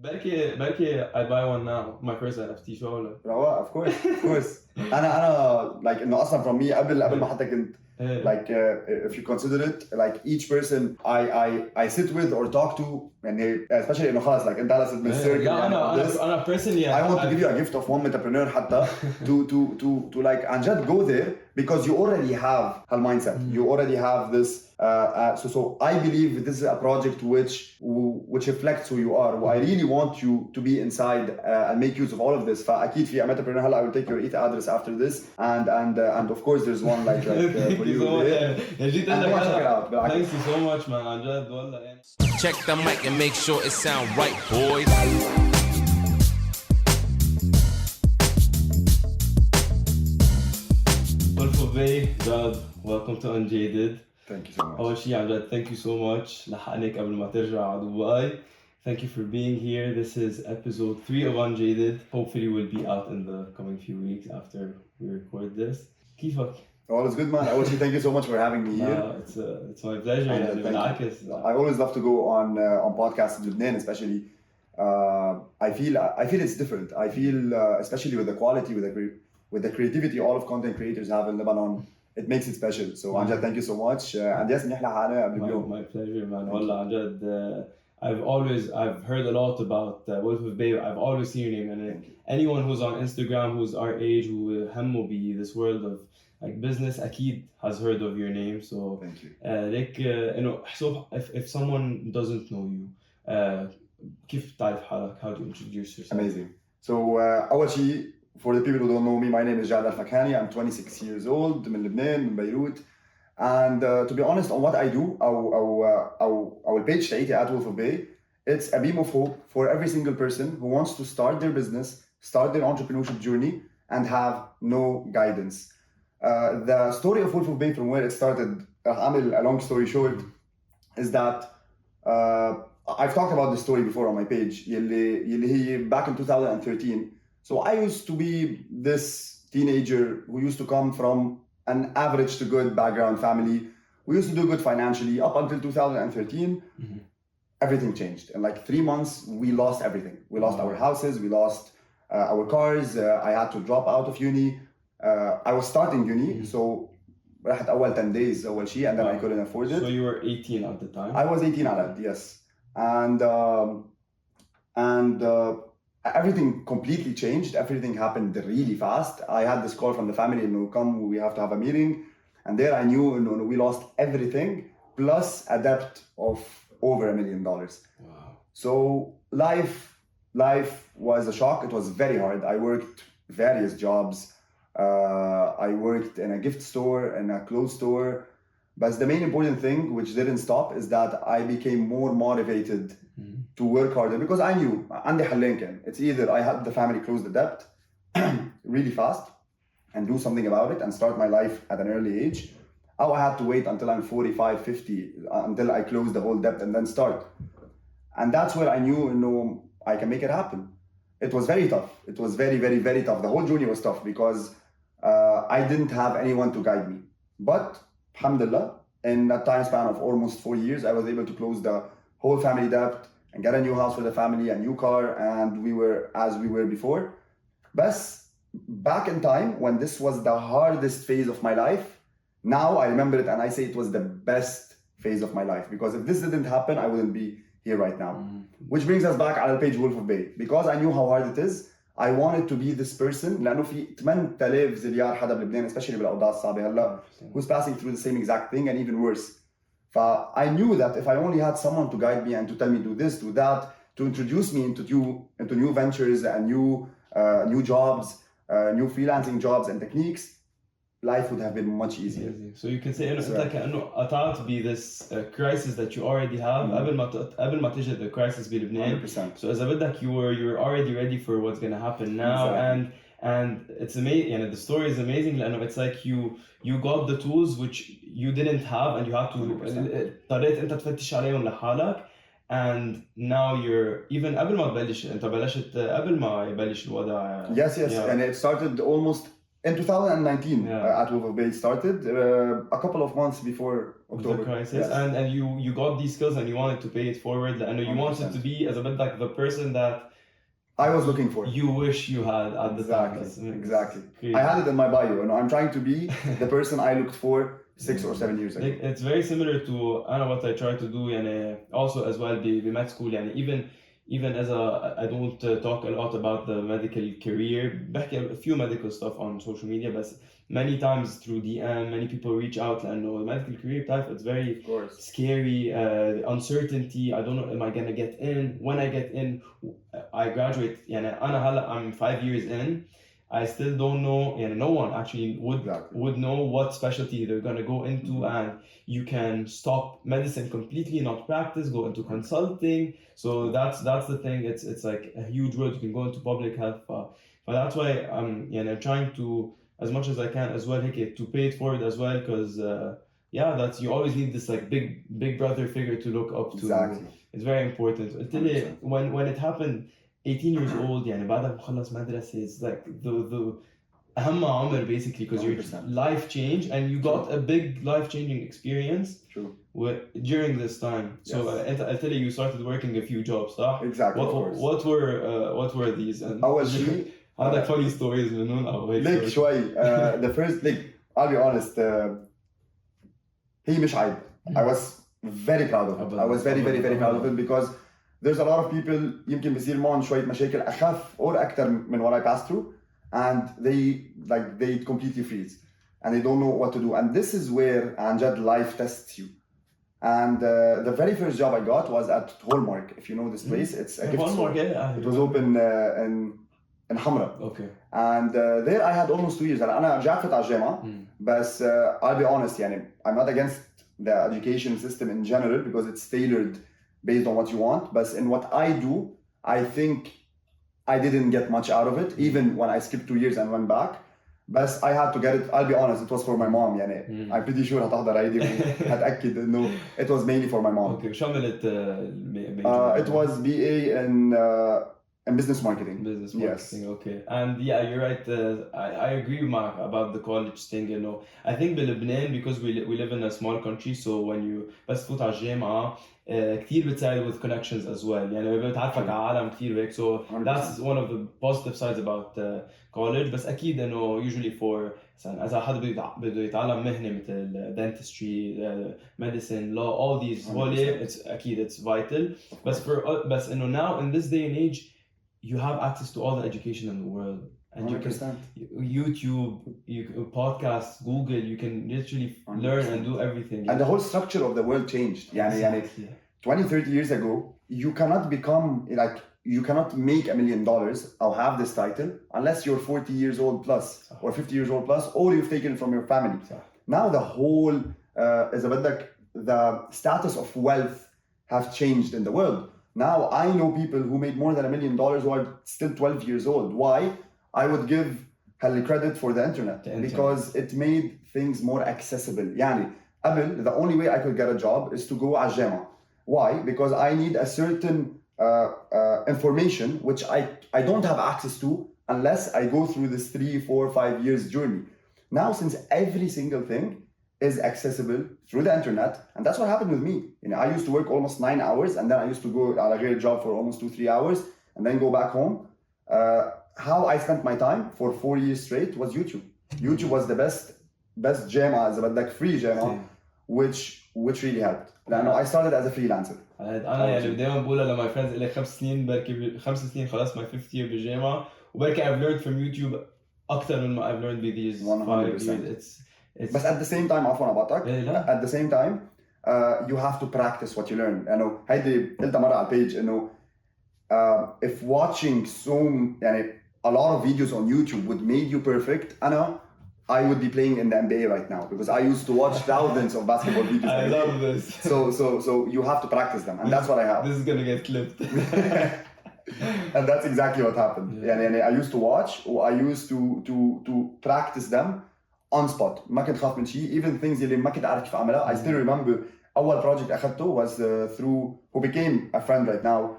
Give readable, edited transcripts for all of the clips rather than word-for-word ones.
بركي I buy one now my first NFT شو هلا رواق of course انا like انه اصلا from me قبل ما حتى كنت like if you consider it like each person I sit with or talk to يعني especially انه خلاص like انت على من السيركل لا انا personally I want to give you a gift of one Metapreneur حتى to like and just go there because you already have a mindset you already have this so I believe this is a project which reflects who you are I really want you to be inside and make use of all of this فأكيد في Metapreneur هلا I will take your address after this and of course there's one like for you there thank you so much man عن جد والله يعني Check the mic and make sure it sound right, boys. Wolf of Bey, Jad, welcome to Unjaded. Thank you so much. أول شيء عن جد thank you so much لحقنك قبل ما ترجع على دبي. Thank you for being here. This is episode 3 of Unjaded. Hopefully will be out in the coming few weeks after we record this. كيفك؟ All is good, man. I want to thank you so much for having me here. It's my pleasure. I always love to go on podcasts in Lebanon, especially. I feel it's different. I feel especially with the quality, with the creativity all of content creators have in Lebanon, it makes it special. So Anjad, thank you so much. And yes, my pleasure, man. Wallah, Anjad, I've heard a lot about Wolf of Bey. I've always seen your name, and anyone who's on Instagram who's our age who همه be this world of like business أكيد has heard of your name. So thank you. Like you know, so if someone doesn't know you, كيف تعرف حالك? How do you introduce yourself? Amazing. So أول شيء for the people who don't know me, my name is Jad Al Fakhani. I'm 26 years old من لبنان من بيروت. And to be honest on what I do, our page تاعتي at Wolf of Bey, it's a beam of hope for every single person who wants to start their business, start their entrepreneurship journey, and have no guidance. The story of Wolf of Bey from where it started, a long story short, is that I've talked about this story before on my page. Back in 2013. So I used to be this teenager who used to come from an average to good background family. We used to do good financially up until 2013. Everything changed. In like 3 months, we lost everything. We lost our houses, we lost our cars. I had to drop out of uni. I was starting uni, so I had 10 days أول شيء, and then I couldn't afford it. So you were 18 at the time? I was 18 at that, yes. And everything completely changed. Everything happened really fast. I had this call from the family, come, we have to have a meeting. And there I knew, we lost everything, plus a debt of over $1 million. Wow. So life was a shock. It was very hard. I worked various jobs. I worked in a gift store, in a clothes store. But the main important thing, which didn't stop, is that I became more motivated to work harder because I knew, عندي حلين كان. It's either I help the family close the debt really fast and do something about it and start my life at an early age, or I had to wait until I'm 45, 50, until I close the whole debt and then start. And that's where I knew, I can make it happen. It was very tough. It was very, very, very tough. The whole journey was tough because I didn't have anyone to guide me. But, alhamdulillah, in a time span of almost 4 years, I was able to close the whole family debt and get a new house for the family, a new car, and we were as we were before. But back in time, when this was the hardest phase of my life, now I remember it and I say it was the best phase of my life. Because if this didn't happen, I wouldn't be here right now. Which brings us back on the page Wolf of Bey. Because I knew how hard it is, I wanted to be this person, لأنه في 8000 زليار حدا بلبنان, especially بالأوضاع الصعبة هلا, who's passing through the same exact thing and even worse. I knew that if I only had someone to guide me and to tell me do this, do that, to introduce me into new ventures and new jobs, new freelancing jobs and techniques, life would have been much easier. So you can say أنت كأنه قطعت be this crisis that you already have قبل ما تجي the crisis بلبنان. 100%. So إذا بدك you were already ready for what's gonna happen now. Exactly. And it's amazing. The story is amazing. لأنه it's like you got the tools which you didn't have and you had to اضطريت أنت تفتش عليهم لحالك. And now you're even قبل ما تبلش أنت بلشت قبل ما يبلش الوضع. Yes. Yeah. And it started almost In 2019, Yeah. at WOLF of BEY started, a couple of months before October. The crisis, Yes. and you got these skills and you wanted to pay it forward. I know you wanted 100%. to be as a bit like the person that I was looking for. you wish you had at the time. Exactly. Crazy. I had it in my bio. You know, I'm trying to be the person I looked for 6 or 7 years ago. Like, it's very similar to what I try to do, and also as well the med school, and even as I don't talk a lot about the medical career, back a few medical stuff on social media, but many times through DM, many people reach out and know the medical career type. It's very scary, uncertainty. I don't know, am I gonna get in? When I get in, I graduate. I'm 5 years in. I still don't know, no one actually would know what specialty they're gonna go into, and you can stop medicine completely, not practice, go into consulting. So that's the thing. It's like a huge world. You can go into public health, but that's why I'm trying to, as much as I can as well, to pay it forward as well, because that's, you always need this like big brother figure to look up to. Exactly. It's very important. Until when it happened. 18 years old, بعد ما خلص مدرسة, is like the أهم عمر basically, because your life changed and you got a big life-changing experience. True. During this time. So I'll tell you started working a few jobs, صح? Exactly. What were these? And أول شيء عندك funny stories منهم أو هيك؟ ليك شوي. The first, I'll be honest. هي مش عيب. I was very proud of it. I was very proud of it because there's a lot of people يمكن بيصير معهم شوية مشاكل أخف or أكتر من what I passed through, and they completely freeze and they don't know what to do. And this is where Unjaded life tests you. And the very first job I got was at Hallmark. If you know this place, it's a gift store. It was open in Hamra. Okay. And there I had almost 2 years. أنا رجعت على الجامعة. بس I'll be honest, I'm not against the education system in general because it's tailored based on what you want, but in what I do, I think I didn't get much out of it, even when I skipped 2 years and went back. But I had to get it. I'll be honest, it was for my mom. I'm pretty sure هتحضر عيدي وهتأكد إنه it was mainly for my mom. Okay. شو عملت it was BA in business marketing. Business marketing, yes. Okay. And you're right. I agree with Mark about the college thing. I think Lebanon, because we live in a small country, so when you بس تفوت على الجامعة كتير بتساعد with connections as well. بتعرفك على عالم كتير وهيك. So 100%. That's one of the positive sides about college. بس أكيد usually for إذا حدا بده يتعلم مهنة مثل dentistry, medicine, law, all these it's vital. بس now in this day and age, you have access to all the education in the world, and 100%. You can YouTube, podcasts, Google, you can literally 100%. Learn and do everything. And the whole structure of the world changed. Exactly. 20-30 years ago, you cannot become you cannot make $1 million or have this title unless you're 40 years old plus or 50 years old plus, or you've taken it from your family. Now the whole the status of wealth have changed in the world. Now I know people who made more than $1 million who are still 12 years old. Why? I would give credit for the internet because it made things more accessible. قبل, the only way I could get a job is to go على الجامعة. Why? Because I need a certain information which I don't have access to unless I go through this 3, 4, 5 years journey. Now, since every single thing is accessible through the internet, and that's what happened with me. I used to work almost 9 hours, and then I used to go at a great job for almost 2-3 hours, and then go back home. How I spent my time for 4 years straight was YouTube. YouTube was the best jama, free jama, which really helped. I started as a freelancer. أنا دايما بقولها لما friends اللي 5 سنين بركي 5 سنين خلاص my 5th year بالجامعة وبركي I've learned from YouTube أكتر من ما I've learned with these 5 years. But at the same time, عفوا أبعتك. At the same time, you have to practice what you learn. هيدي قلتها مرة على البيج إنه if watching a lot of videos on YouTube would make you perfect, I would be playing in the NBA right now because I used to watch thousands of basketball videos. I love this. So you have to practice them, and that's what I have. This is gonna get clipped. And that's exactly what happened. I used to watch, or I used to practice them on spot. ما كنت خاف من شيء. Even things اللي ما كنت أعرف كيف أعملها. I still remember أول project أخذته was through who became a friend right now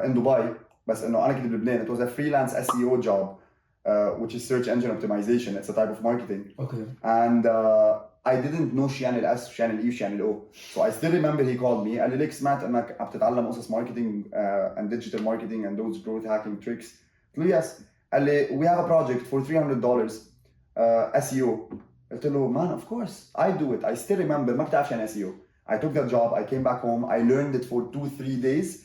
in Dubai. بس إنه أنا كنت بلبنان. It was a freelance SEO job. which is search engine optimization. It's a type of marketing. Okay. And I didn't know channel S, channel E, channel O. So I still remember he called me قال لي ليك سمعت انك عم تتعلم قصص marketing and digital marketing and those growth hacking tricks. قلت له yes. قال لي we have a project for $300 SEO. قلت له man, of course I do it. I still remember ما كنت عارف شو SEO. I took that job. I came back home. I learned it for 2-3 days.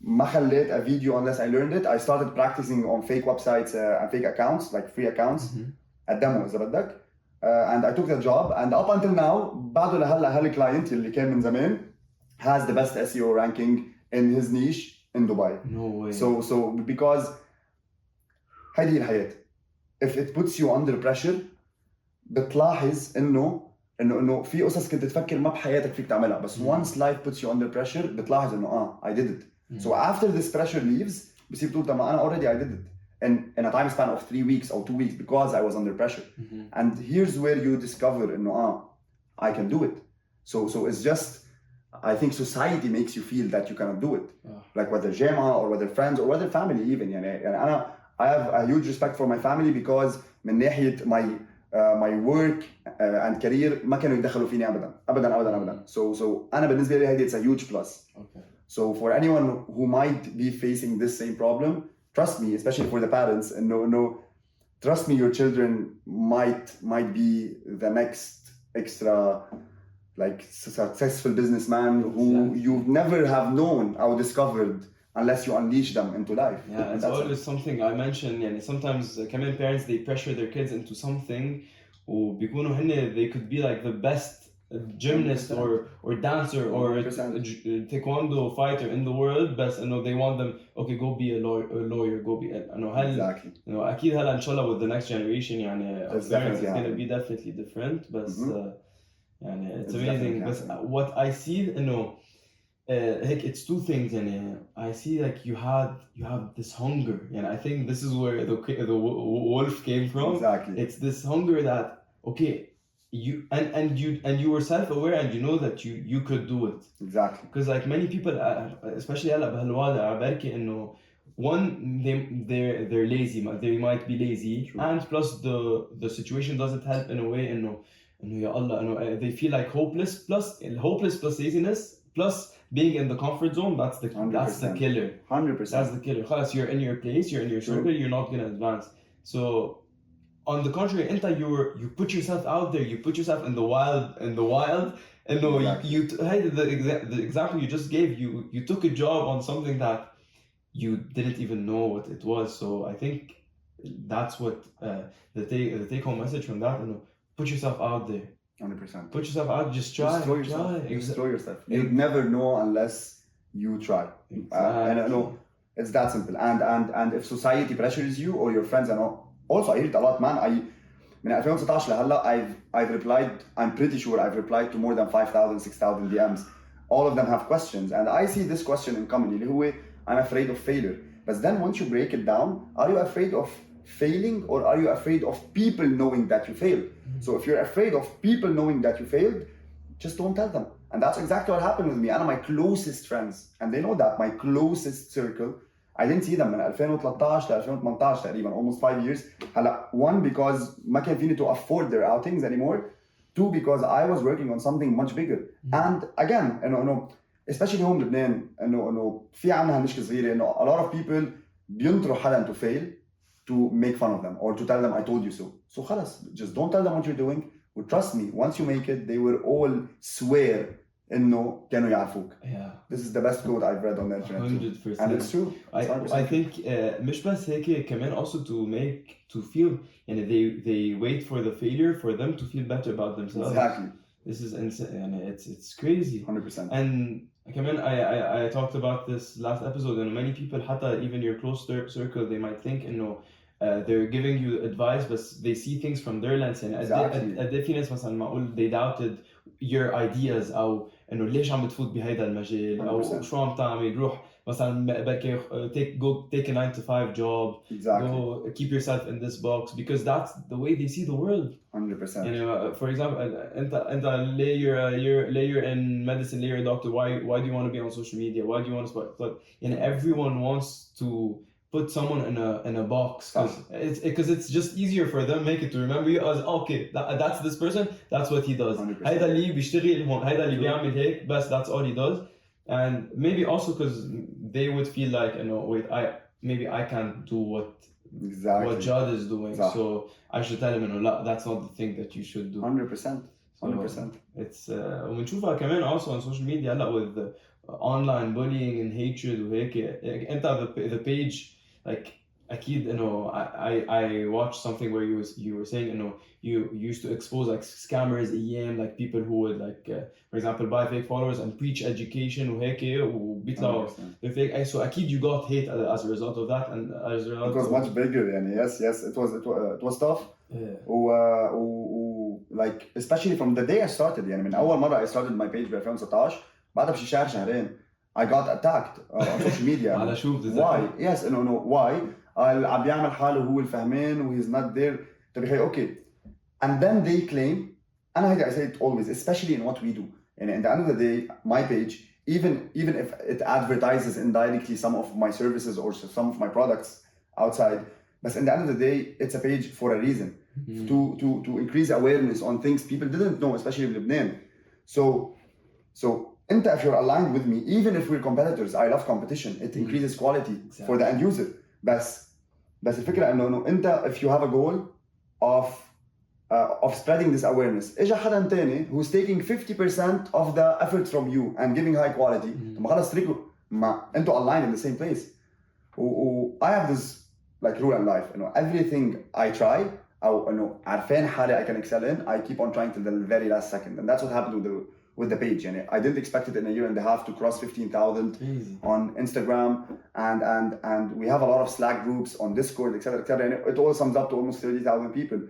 ما خليت a video unless I learned it. I started practicing on fake websites and fake accounts, like free accounts. الدمو إذا بدك. And I took that job, and up until now بعده لهلا هالكلاينت اللي كان من زمان has the best SEO ranking in his niche in Dubai. No way. So because هذه الحياة. If it puts you under pressure بتلاحظ انه في قصص كنت تفكر ما بحياتك فيك تعملها بس once life puts you under pressure بتلاحظ انه I did it. So after this pressure leaves بصير تقول طب أنا already I did it in a time span of 3 weeks or 2 weeks because I was under pressure. And here's where you discover انه I can do it. So it's just I think society makes you feel that you cannot do it. Like whether جامعة or whether friends or whether family even يعني أنا I have a huge respect for my family because من ناحية my work and career ما كانوا يدخلوا فيني أبدا. So أنا بالنسبة لي هذه it's a huge plus. Okay. So for anyone who might be facing this same problem, trust me, especially for the parents, and no, trust me, your children might be the next extra like successful businessman who you never have known or discovered unless you unleash them into life. Yeah, it's always something I mentioned. يعني sometimes كمان parents they pressure their kids into something وبيكونوا هن they could be like the best gymnast or dancer or taekwondo fighter in the world but they want them okay go be a lawyer go be exactly. أكيد هلا إن شاء الله with the next generation يعني it's gonna be definitely different but يعني it's amazing but what I see هيك it's two things يعني I see like you have this hunger and I think this is where the wolf came from. Exactly. It's this hunger that okay you and you were self-aware and you know that you could do it. Exactly. Because like many people especially هلا بهالوضع بركي انه one they're lazy they might be lazy. True. And plus the situation doesn't help in a way انه يا الله they feel like hopeless plus laziness plus being in the comfort zone that's the killer. 100%. That's the killer. خلاص you're in your place, you're in your circle, you're not going to advance. So on the contrary, you put yourself out there, you put yourself in the wild, and exactly. The example you just gave, you took a job on something that you didn't even know what it was. So I think that's what the take home message from that. Put yourself out there. 100%. Put yourself out. Just try. Explore yourself. You'd never know unless you try. Exactly. It's that simple. And if society pressures you or your friends and all. Also, I hear it a lot, man. من 2019 لهلا I've replied. I'm pretty sure I've replied to more than 5,000, 6,000 DMs. All of them have questions, and I see this question in common. اللي هو I'm afraid of failure. But then once you break it down, are you afraid of failing or are you afraid of people knowing that you failed? So if you're afraid of people knowing that you failed, just don't tell them. And that's exactly what happened with me. And my closest friends, and they know that my closest circle. I didn't see them من 2013 ل 2018 تقريبا almost 5 years. هلا one because ما كان فيني to afford their outings anymore. Two because I was working on something much bigger. And again انه especially هون بلبنان انه في عندنا هالمشكله صغيره انه a lot of people بينطروا حدا to fail to make fun of them or to tell them I told you so. So خلص just don't tell them what you're doing. Well, trust me, once you make it, they will all swear إنه كانوا يعرفوك. Yeah. This is the best quote I've read on the internet. 100%. And it's true. I think مش بس هيك كمان also to feel يعني they wait for the failure for them to feel better about themselves. Exactly. This is insane and it's crazy. 100%. And كمان I talked about this last episode and many people حتى even your close circle they might think إنه they're giving you advice but they see things from their lens and قد في ناس مثلا معقول they doubted your ideas أو إنه ليش عم بتفوت بهيدا المجال أو شو عم تعمل روح مثلا بلكي take a 9 to 5 job. Exactly. Go keep yourself in this box because that's the way they see the world. 100%. For example أنت layer in medicine layer doctor why do you want to be on social media why do you want to but everyone wants to put someone in a box because it's just easier for them make it to remember you as okay that's this person, that's what he does. 100%. هيدا اللي بيشتغل هون، هيدا اللي بيعمل هيك بس that's all he does. And maybe also because they would feel like, you know, wait, I can't do what Jad is doing, so I should tell him, you know, that's not the thing that you should do. 100%. It's وبنشوفها كمان also on social media هلا with online bullying and hatred وهيك. انت the page like أكيد you know I watched something where you were saying, you know, you used to expose like scammers أيام, like people who would like for example buy fake followers and preach education وهيك وبيطلعوا the fake. So أكيد you got hate as a result of that, and as a result it was much bigger. يعني yes it was tough. like especially from the day I started. يعني من أول مرة I started my page ب 2016 بعدها بشي شهرين I got attacked on social media. على شو why? Yes, no why? عم بيعمل حاله هو الفهمان و he's not there. طيب okay. And then they claim, and I say it always, especially in what we do. And at the end of the day, my page, even if it advertises indirectly some of my services or some of my products outside, but at the end of the day, it's a page for a reason. To increase awareness on things people didn't know, especially in Lebanon. So if you're aligned with me, even if we're competitors, I love competition. It increases quality for the end user. بس الفكرة إنه أنت if you have a goal of spreading this awareness، إجا حدا تاني who's taking 50% of the effort from you and giving high quality، ما خلص تريكوا ما أنتوا aligned in the same place. I have this like rule in life, you know, everything I try أو إنه عارفين حالي I can excel in, I keep on trying till the very last second, and that's what happened with the page. And I didn't expect it in a year and a half to cross 15,000 on Instagram, and we have a lot of Slack groups on Discord, etc. And it all sums up to almost 30,000 people.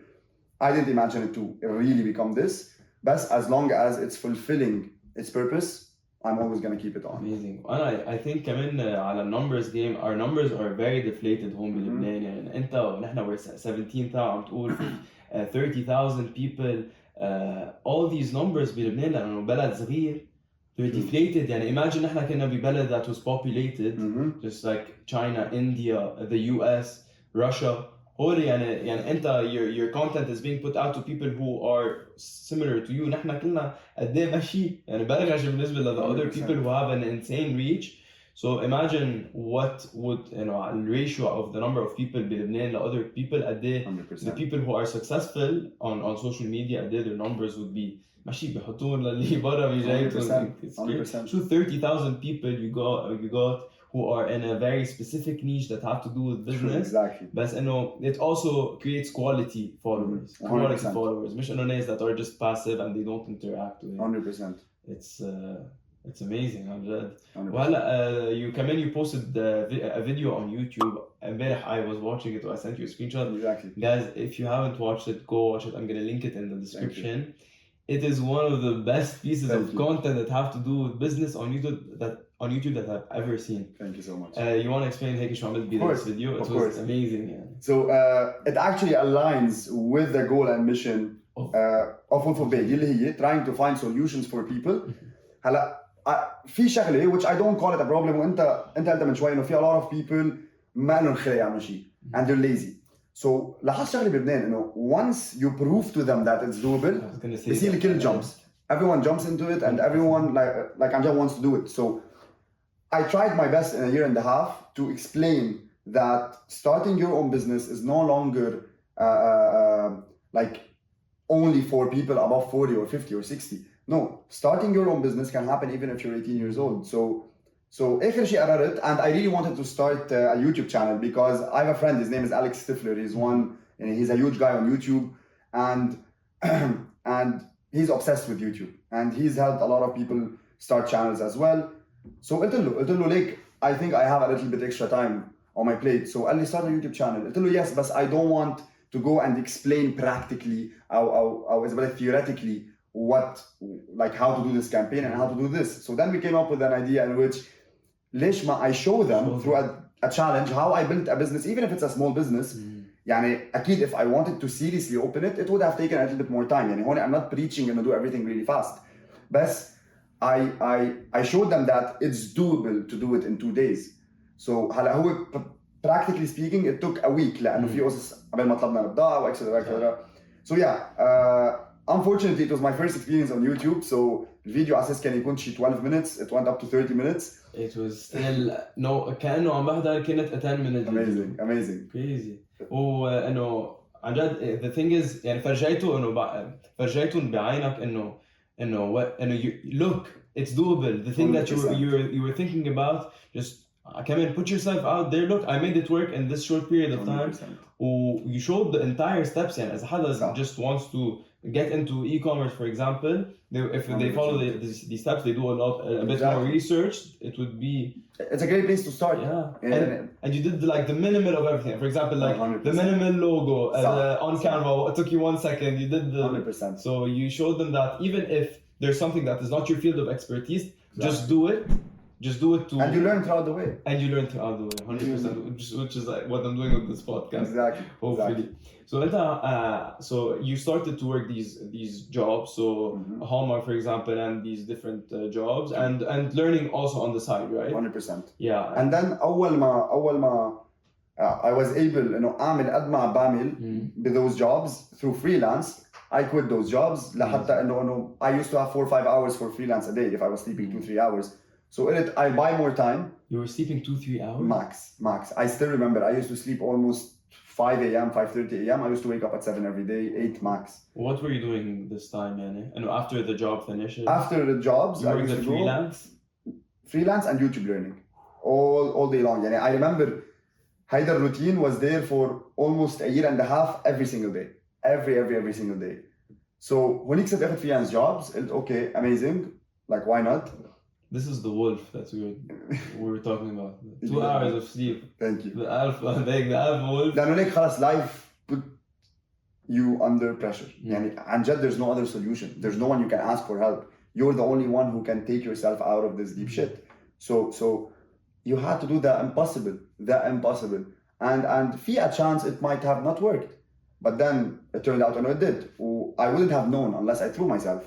I didn't imagine it to really become this, but as long as it's fulfilling its purpose, I'm always going to keep it on. Amazing. And I think كمان على numbers game, our numbers are very deflated هون بلبنان. يعني انت ونحن we're 17,000 عم تقول 30,000 people. All these numbers بلبنان لأنه بلد صغير they're deflated. يعني imagine نحن كنا ببلد that was populated just like China, India, the US, Russia. هول يعني انت your content is being put out to people who are similar to you. نحن كلنا قد ايه ماشي يعني برغش بالنسبة ل the other people who have an insane reach. So imagine what would, you know, the ratio of the number of people بلبنان ل other people قد ايه the people who are successful on social media قد ايه their numbers would be ماشي بيحطون للي برا بيجايبون. 100%. شو 30,000 people you got who are in a very specific niche that have to do with business. Exactly. But you know, it also creates quality followers. Quality followers. مش إنه ناس that are just passive and they don't interact with it. 100%. It's amazing عن وهلا you posted a video on YouTube. امبارح I was watching it, or I sent you a screenshot. Exactly. Guys, if you haven't watched it, go watch it. I'm gonna link it in the description. It is one of the best pieces of content that have to do with business on YouTube that I've ever seen. Thank you so much. You want to explain هيك شو عملت this video? It was amazing. Yeah. So it actually aligns with the goal and mission of WOLF of BEY اللي هي trying to find solutions for people. هلا في شغله which I don't call it a problem, وانت قلت من شوي انه في a lot of people ما لهم خلق يعملوا شيء and they're lazy. So لاحظت شغله بلبنان انه once you prove to them that it's doable, يصير الكل jumps. Everyone jumps into it and everyone like Unjad wants to do it. So I tried my best in a year and a half to explain that starting your own business is no longer like only for people above 40 or 50 or 60. No, starting your own business can happen even if you're 18 years old. So آخر شيء قررت, and I really wanted to start a YouTube channel because I have a friend, his name is Alex Stifler. He's a huge guy on YouTube, and he's obsessed with YouTube, and he's helped a lot of people start channels as well. So قلت له like I think I have a little bit extra time on my plate. So قال لي start a YouTube channel. قلت له yes, but I don't want to go and explain practically أو theoretically how to do this campaign and how to do this. So then we came up with an idea in which ليش ما I show them through a challenge how I built a business, even if it's a small business. يعني أكيد if I wanted to seriously open it, it would have taken a little bit more time. يعني هون I'm not preaching and do everything really fast. But I showed them that it's doable to do it in 2 days. So هلا هو practically speaking it took a week لأنه في قصص قبل ما طلبنا البضاعة وإكسترا. So yeah, unfortunately it was my first experience on YouTube. So الفيديو أساس كان يكون شي 12 minutes. It went up to 30 minutes. It was still كأنه عم بحضر كانت a 10 minute video. Amazing. Crazy. وإنه عن جد the thing is يعني فرجيتهم بعينك إنه look, it's doable. The thing that you were thinking about, just come and put yourself out there. Look, I made it work in this short period of time. 100%. You showed the entire steps. يعني as حدا just wants to get into e-commerce, for example, if they follow these steps, they do a bit more research. It would be. It's a great place to start. Yeah. And you did like the minimal of everything. For example, like 100%. the minimal logo on Canva. It took you 1 second. You did the. 100%. So you showed them that even if there's something that is not your field of expertise, just do it. Just do it too. And you learn throughout the way. 100%, which is like what I'm doing with this podcast. Exactly. Hopefully. So you started to work these jobs. So Hallmark, for example, and these different jobs, and learning also on the side, right? 100%. Yeah. And then أول ما I was able إنه أعمل قد ما بعمل بthose jobs through freelance. I quit those jobs لحتى إنه I used to have 4 or 5 hours for freelance a day if I was sleeping 2-3 hours. So in it, I buy more time. You were sleeping 2-3 hours? Max. I still remember. I used to sleep almost 5 a.m., 5:30 a.m. I used to wake up at 7 every day, 8 max. What were you doing this time, yani? And after the job finishes? After the jobs, I used to freelance and YouTube learning, all day long. Yani I remember, Haider routine was there for almost a year and a half, every single day, every single day. So when you said freelance jobs, it's okay, amazing. Like why not? This is the wolf that we were talking about. 2 hours of sleep. Thank you. The alpha wolf. لأنه ليك خلاص life put you under pressure. يعني عن جد there's no other solution. There's no one you can ask for help. You're the only one who can take yourself out of this deep shit. So you had to do the impossible. And في a chance it might have not worked. But then it turned out it did. I wouldn't have known unless I threw myself.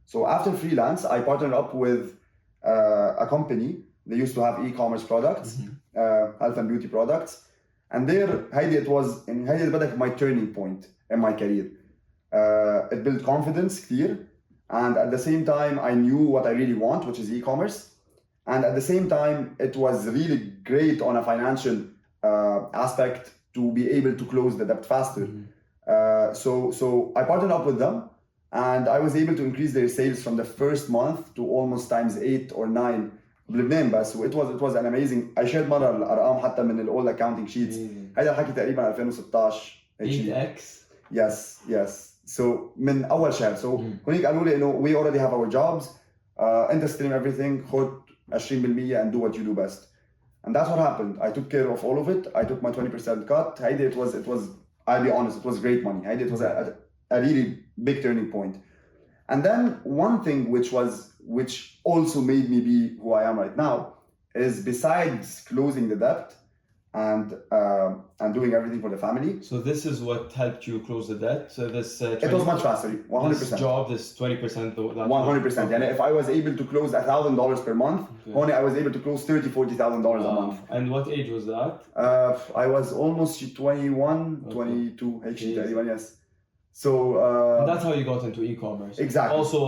So after freelance, I partnered up with a company. They used to have e-commerce products, health and beauty products, and there هيدي بدأ my turning point in my career. It built confidence كتير, and at the same time I knew what I really want, which is e-commerce, and at the same time it was really great on a financial aspect to be able to close the debt faster. So I partnered up with them. And I was able to increase their sales from the first month to almost times 8 or 9 بلبنان بس. So it was an amazing. I shared مرة الأرقام حتى من ال all accounting sheets. هذا الحكي تقريبا 2016. 8x. Yes. So من أول شهر. So هنيك قالوا لي إنه we already have our jobs. أنت stream everything. خد 20% and do what you do best. And that's what happened. I took care of all of it. I took my 20% cut. هيدي it was. I'll be honest. It was great money. هيدي it was a really big turning point. And then one thing which also made me be who I am right now is besides closing the debt and doing everything for the family. So this is what helped you close the debt. So this it was much faster. 100%. This job, this 20%. 100%. And if I was able to close $1,000 per month, only I was able to close $30,000-$40,000 a month. And what age was that? I was almost 21, 22. Yes. So that's how you got into e-commerce. Exactly. Also,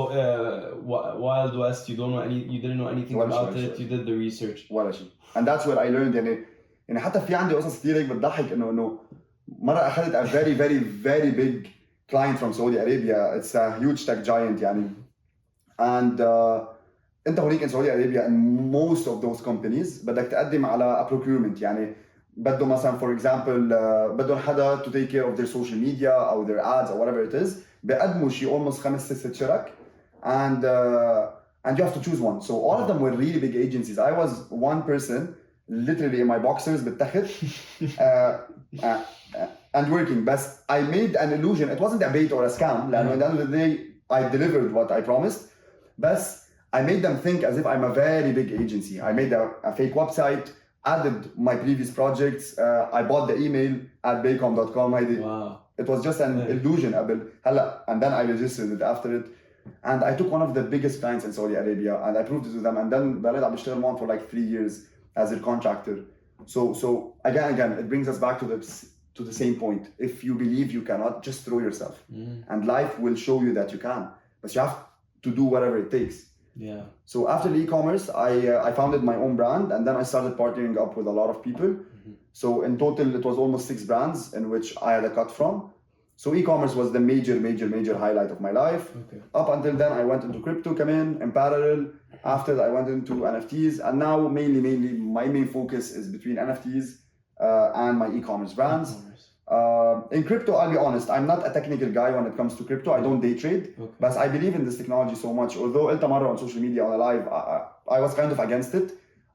Wild West, you didn't know anything about it. You did the research. ولا شيء. And that's where I learned. يعني حتى في عندي قصص كتير هيك بتضحك إنه مرة أخذت a very big client from Saudi Arabia. It's a huge tech giant يعني. And أنت هونيك in Saudi Arabia and most of those companies بدك تقدم على a procurement يعني. بدو مثلا for example بدو حدا to take care of their social media or their ads or whatever it is بقدموا شيء almost 5-6 شرك and you have to choose one. So all of them were really big agencies. I was one person literally in my boxers بالتحت and working. But I made an illusion. It wasn't a bait or a scam. لأنه at the end of the day I delivered what I promised. But I made them think as if I'm a very big agency. I made a fake website, added my previous projects. I bought the email at baycom.com. Wow. It was just an illusion. And then I registered it after it. And I took one of the biggest clients in Saudi Arabia and I proved it to them. And then بقيت عم بشتغل معهم for like 3 years as a contractor. So again, it brings us back to the same point. If you believe you cannot, just throw yourself, and life will show you that you can. But you have to do whatever it takes. Yeah. So after the e-commerce, I founded my own brand, and then I started partnering up with a lot of people. So in total, it was almost 6 brands in which I had a cut from. So e-commerce was the major highlight of my life. Okay. Up until then, I went into crypto, in parallel. After that, I went into NFTs, and now mainly my main focus is between NFTs and my e-commerce brands. In crypto, I'll be honest, I'm not a technical guy when it comes to crypto. I don't day trade, but I believe in this technology so much. Although قلت مرة on social media on a live, I was kind of against it.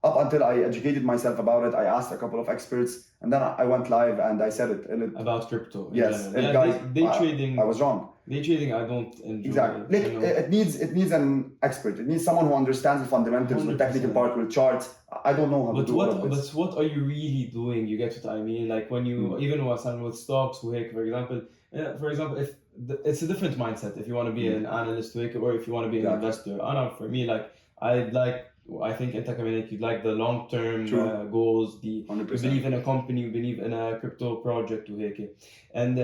Up until I educated myself about it, I asked a couple of experts, and then I went live and I said it. About crypto. Yes, guys, day trading. I was wrong. Day trading, I don't enjoy. Exactly. It needs an expert. It needs someone who understands the fundamentals, 100%. With technical part, with charts. I don't know how to do all of this. But what are you really doing? You get what I mean? Like when you, even with stocks, for example, if it's a different mindset if you want to be an analyst or if you want to be an investor. For me, I think انت كمان you'd like the long-term goals, you believe in a company, you believe in a crypto project وهيك. And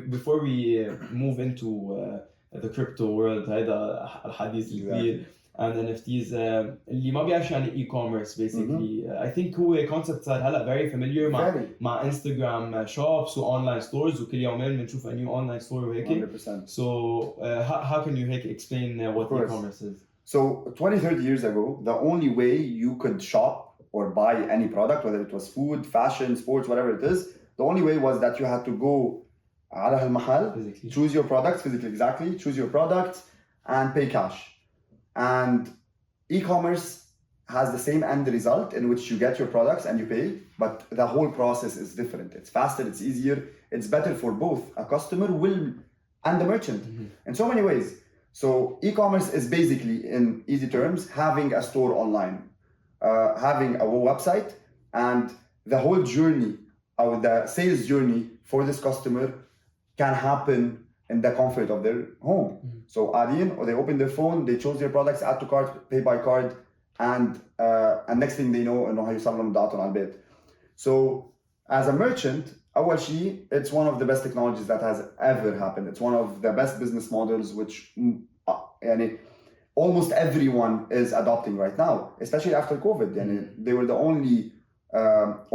before we move into the crypto world, هذا الحديث الكبير and NFTs اللي ما بيعرفش يعني e-commerce basically. I think هو concept صار هلا very familiar مع Instagram shops و online stores وكل يومين بنشوف a new online store وهيك. 100%. So how can you explain what e-commerce is? So 20-30 years ago, the only way you could shop or buy any product, whether it was food, fashion, sports, whatever it is, the only way was that you had to go على المحل, choose your products physically, exactly, choose your products and pay cash. And e-commerce has the same end result in which you get your products and you pay, but the whole process is different. It's faster, it's easier, it's better for both a customer and the merchant in so many ways. So e-commerce is basically, in easy terms, having a store online, having a website, and the whole journey, or the sales journey for this customer can happen in the comfort of their home. So or they open their phone, they chose their products, add to cart, pay by card, and next thing they know how you sell them data on البيت. So as a merchant, أول شيء, it's one of the best technologies that has ever happened. It's one of the best business models which almost everyone is adopting right now, especially after COVID. They were the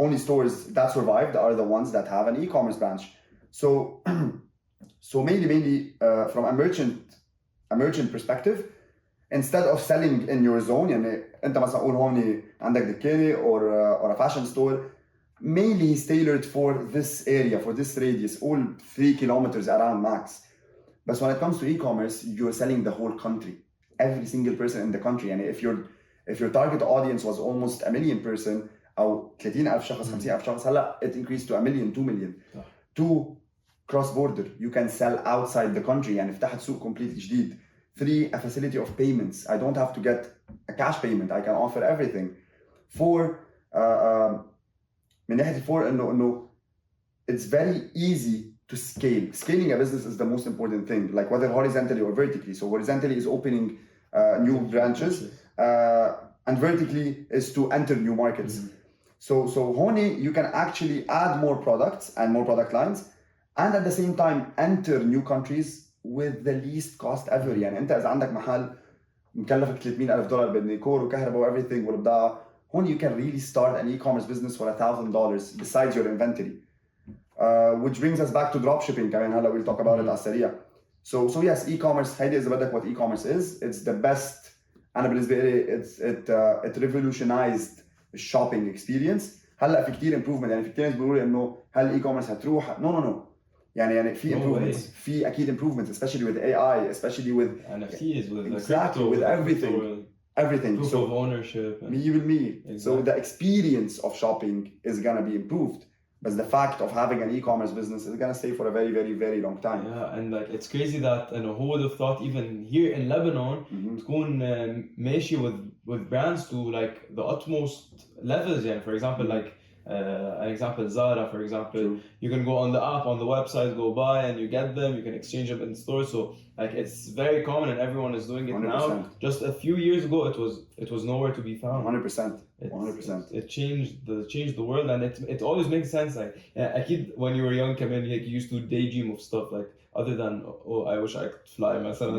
only stores that survived are the ones that have an e-commerce branch. So mainly from a merchant perspective, instead of selling in your zone, أنت مثلا قول هون عندك دكانة or a fashion store, mainly is tailored for this area, for this radius, all 3 kilometers around max. But when it comes to e-commerce, you're selling the whole country, every single person in the country. And if your target audience was almost 1 million person, أو 30,000 شخص 50,000 شخص, هلا it increased to 1 million, 2 million. To cross border, you can sell outside the country. يعني فتحت سوق completely جديد. 3, a facility of payments. I don't have to get a cash payment. I can offer everything. 4, من ناحية 4 إنه it's very easy to scale. Scaling a business is the most important thing, like whether horizontally or vertically. So horizontally is opening new branches, and vertically is to enter new markets. So honey, you can actually add more products and more product lines, and at the same time enter new countries with the least cost ever. يعني أنت إذا عندك محل مكلفك $300,000 بالديكور وكهرباء وeverything والبضاعة, honey, you can really start an e-commerce business for $1,000 besides your inventory. Which brings us back to dropshipping. كمان هلا we'll talk about it على السريع. So yes, e-commerce, هيدي إذا بدك what e-commerce is. It's the best. أنا بالنسبة لي it revolutionized the shopping experience. هلا في كتير improvement. يعني في كتير ناس بيقولوا لي إنه هل e-commerce هتروح؟ No. يعني في improvements. في أكيد improvements, especially with AI, especially with NFTs, with exactly crypto, with everything. Proof of ownership. Exactly. So the experience of shopping is gonna be improved. But the fact of having an e-commerce business is gonna stay for a very, very, very long time. Yeah, and like it's crazy that who would have thought even here in Lebanon تكون ماشي with brands to like the utmost levels. Yeah, for example, like an example, Zara, for example. True. You can go on the app, on the website, go buy, and you get them. You can exchange them in store. So like it's very common, and everyone is doing it 100%. now. Just a few years ago, it was nowhere to be found. 100%. 100%. It changed the world, and it always makes sense. Like a kid when you were young, Kamen, like you used to daydream of stuff like other than I wish I could fly myself.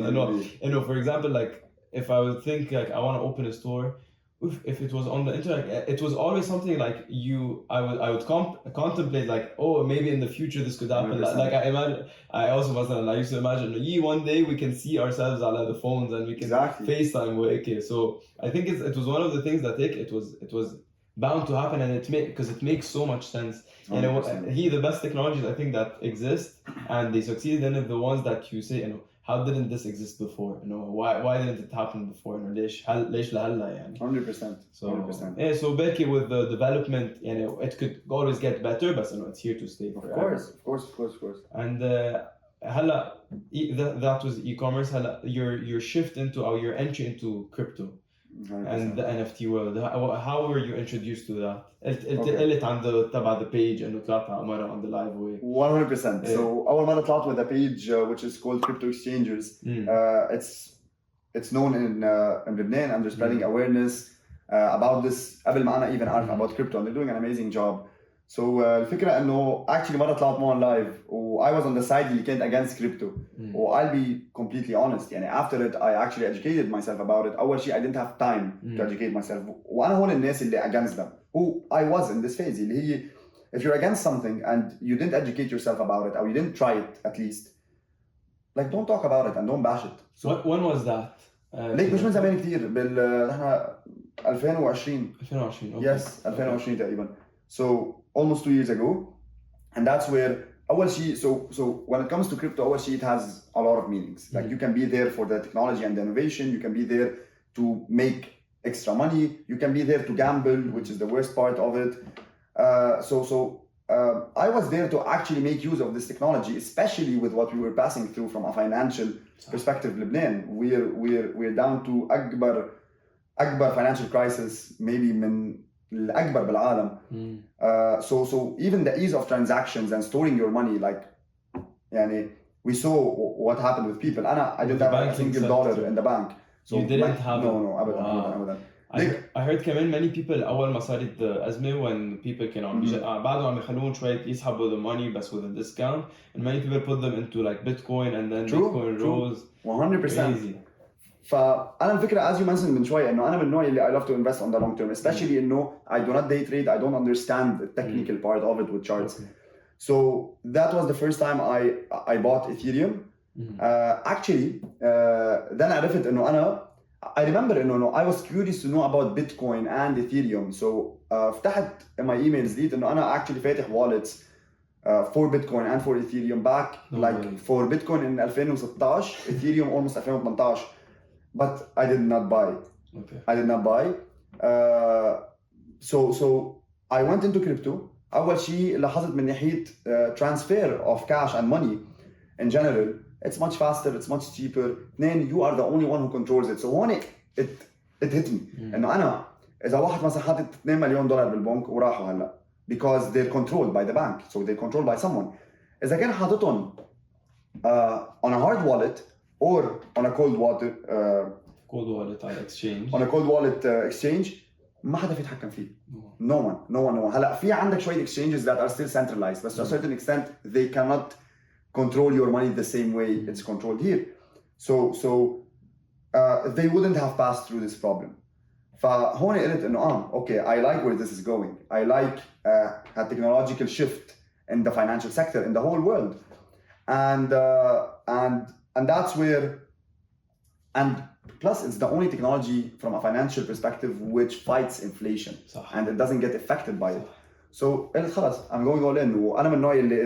For example, like if I would think like I want to open a store, if it was on the internet, it was always something like I would contemplate like, oh, maybe in the future this could happen. 100%. Like I also I used to imagine one day we can see ourselves on the phones and we can FaceTime with. So I think it was one of the things that it was bound to happen, and because it makes so much sense. The best technologies I think that exist and they succeeded in it, the ones that you say, how didn't this exist before? Why didn't it happen before? ليش لهلا يعني. 100%. So 100%. So Becky, with the development, it could always get better, but it's here to stay forever. Of course. And هلا that was e-commerce. هلا your shift into or your entry into crypto 100%. And the NFT world. How were you introduced to that? قلت عند تبع the page انه طلعت مرة on the live way. 100%. So أول مرة طلعت with a page which is called Crypto Exchangers. It's known in Lebanon, and they're spreading awareness about this قبل ما أنا even أعرف about crypto, and they're doing an amazing job. So الفكرة إنه actually مرة طلعت معهم live و I was on the side اللي كانت against crypto. و I'll be completely honest يعني after it I actually educated myself about it. أول شيء I didn't have time to educate myself. وأنا هون الناس اللي against them. Who I was in this phase اللي هي if you're against something and you didn't educate yourself about it or you didn't try it at least, like don't talk about it and don't bash it. So when was that? ليك مش من زمان كتير نحن 2020. Okay. Yes, 2020 تقريبا. So almost 2 years ago, and that's where أول شيء so when it comes to crypto أول شيء it has a lot of meanings. Like you can be there for the technology and the innovation, you can be there to make extra money, you can be there to gamble, which is the worst part of it. I was there to actually make use of this technology, especially with what we were passing through from a financial perspective. Lebanon, we're down to أكبر financial crisis maybe من الأكبر بالعالم. So even the ease of transactions and storing your money, like يعني we saw what happened with people. I didn't have a single dollar in the bank. So you didn't have no أبدا. I heard كمان many people أول ما صارت الأزمة when people كانوا بعدهم عم يخلون شوية يسحبوا the money بس with a discount, and many people put them into like Bitcoin, and then Bitcoin rose 100%. crazy. فأنا الفكرة as you mentioned من شوي إنه أنا من النوع اللي I love to invest on the long term, especially إنه I do not day trade, I don't understand the technical part of it with charts. Okay. So that was the first time I bought Ethereum. Actually then عرفت إنه أنا I remember إنه I was curious to know about Bitcoin and Ethereum. So فتحت my emails لقيت إنه أنا actually فاتح wallets for Bitcoin and for Ethereum back for Bitcoin in 2016, Ethereum almost 2018. But I did not buy. Okay. I did not buy. So I went into crypto. أول شيء لاحظت من ناحية transfer of cash and money in general. It's much faster. It's much cheaper. Then you are the only one who controls it. So هون it hit me. إنه أنا إذا واحد مثلا حاطط $2 مليون بالبنك وراحوا هلا because they're controlled by the bank. So they're controlled by someone. إذا كان حاططهم on a hard wallet or on a cold wallet exchange. On a cold wallet exchange ما حدا في يتحكم فيه. No one. هلا في عندك شوية exchanges that are still centralized, but to a certain extent they cannot control your money the same way it's controlled here. So they wouldn't have passed through this problem. فهون قلت إنه okay, I like where this is going. I like a technological shift in the financial sector in the whole world, and that's where, and plus it's the only technology from a financial perspective which fights inflation and it doesn't get affected by it. So قلت خلاص I'm going all in. وأنا من النوع اللي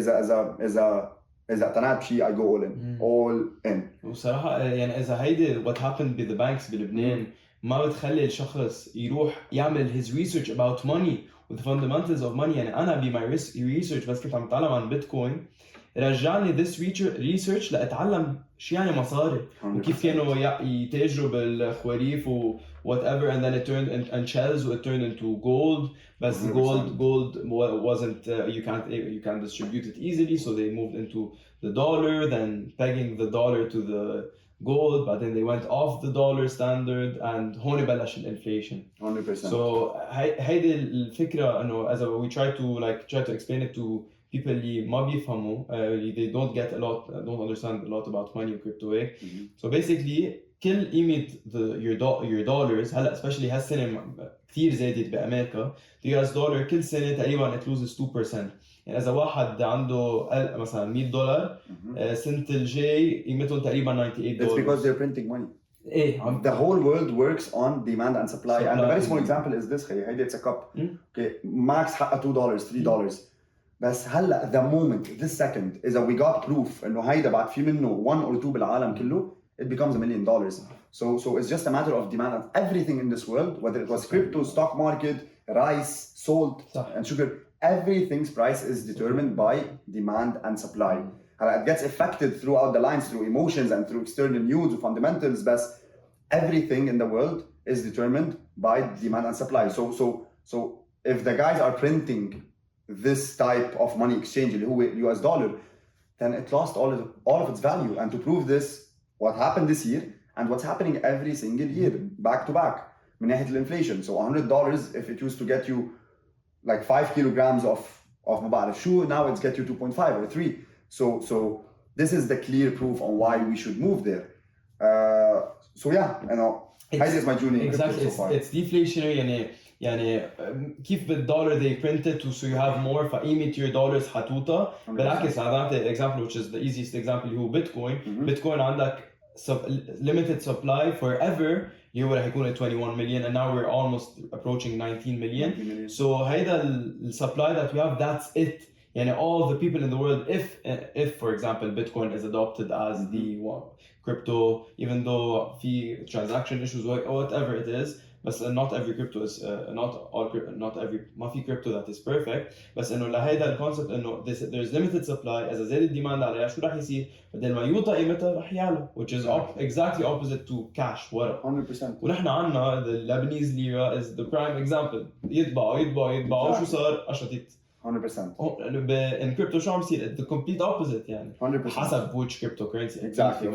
إذا اقتنعت بشيء I go all in. وصراحة يعني إذا هيدي what happened with the banks بلبنان ما بتخلي الشخص يروح يعمل his research about money with the fundamentals of money. يعني أنا my research بس كنت عم أتعلم عن Bitcoin رجعني this research لأتعلم شو يعني مصاري وكيف كانوا يتاجروا بالخواريف و whatever, and then it turned and shells, it turned into gold, but gold wasn't you can't distribute it easily, so they moved into the dollar, then pegging the dollar to the gold, but then they went off the dollar standard, and هون بلش الانفليشن. 100%. So هيدي الفكرة إنه as we try to explain it to people اللي ما بيفهموا, they don't understand a lot about money and crypto. So basically كل قيمة your dollars هلا especially هالسنة كثير زادت بأمريكا. the US dollar كل سنة تقريبا it loses 2%. يعني إذا واحد عنده مثلا $100 السنة الجاي قيمتهم تقريبا $98. It's because they're printing money. The whole world works on demand and supply. And a very small example is this. It's a cup. Okay, max $2, $3. بس هلا the moment this second إذا we got proof إنه هيدا بعد في منه 1 or 2 بالعالم كله, it becomes $1 million. So it's just a matter of demand of everything in this world, whether it was crypto, stock market, rice, salt, and sugar. Everything's price is determined by demand and supply. It gets affected throughout the lines through emotions and through external news or fundamentals, but everything in the world is determined by demand and supply. So if the guys are printing this type of money exchange, US dollar, then it lost all of its value. And to prove this, what happened this year and what's happening every single year, back to back, من ناحية inflation. So $100, if it used to get you like 5 kilograms of ما بعرف شو, now it's get you 2.5 or 3. So this is the clear proof on why we should move there. So yeah, you know, how is my journey? Exactly, so it's deflationary. يعني كيف بالدولار they print it so you have more, فقيمة your dollars حتوطى. بالعكس أنا بعطي example which is the easiest example اللي هو بيتكوين. بيتكوين عندك limited supply forever. اللي هو رح يكون 21 million, and now we're almost approaching 19 million. So هيدا الsupply that we have, that's it. يعني all the people in the world, if for example Bitcoin is adopted as the crypto, even though في transaction issues or whatever it is, but not every crypto is not every ما في crypto that is perfect. بس إنه لهيدا الconcept إنه there's limited supply. إذا زاد الديماند عليها شو رح يصير؟ بدل ما يوطى قيمتها رح يعلى, which is exactly opposite to cash ورق. 100%. ونحن عنا the Lebanese lira is the prime example. يطبعوا شو صار؟ قشطت. 100%. in crypto شو عم يصير؟ the complete opposite يعني. 100%. حسب which cryptocurrency. Exactly,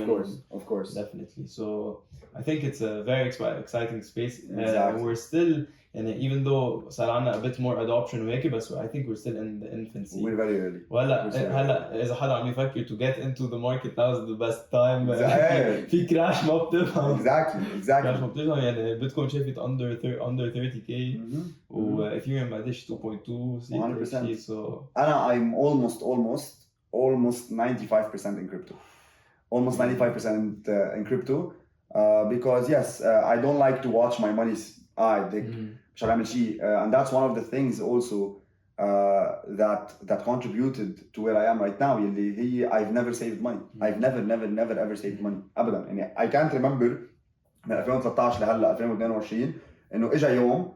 of course. Definitely. So I think it's a very exciting space. Exactly. We're still, and even though صار عنا a bit more adoption وهيك, but I think we're still in the infancy. We're very early. هلا إذا حدا عم يفكر to get into the market, now is the best time. في كراش ما بتفهم. Exactly. كراش ما بتفهم. يعني بيتكوين شافت under 30k وإثيريوم بعدش 2.2. So I'm almost 95% in crypto. Almost 95% in crypto. Because yes, I don't like to watch my money مش هعمل شيء, and that's one of the things also that contributed to where I am right now. اللي هي I've never saved money. I've never ever saved money ابدا. يعني I can't remember من 2013 لهلا 2022 انه اجى يوم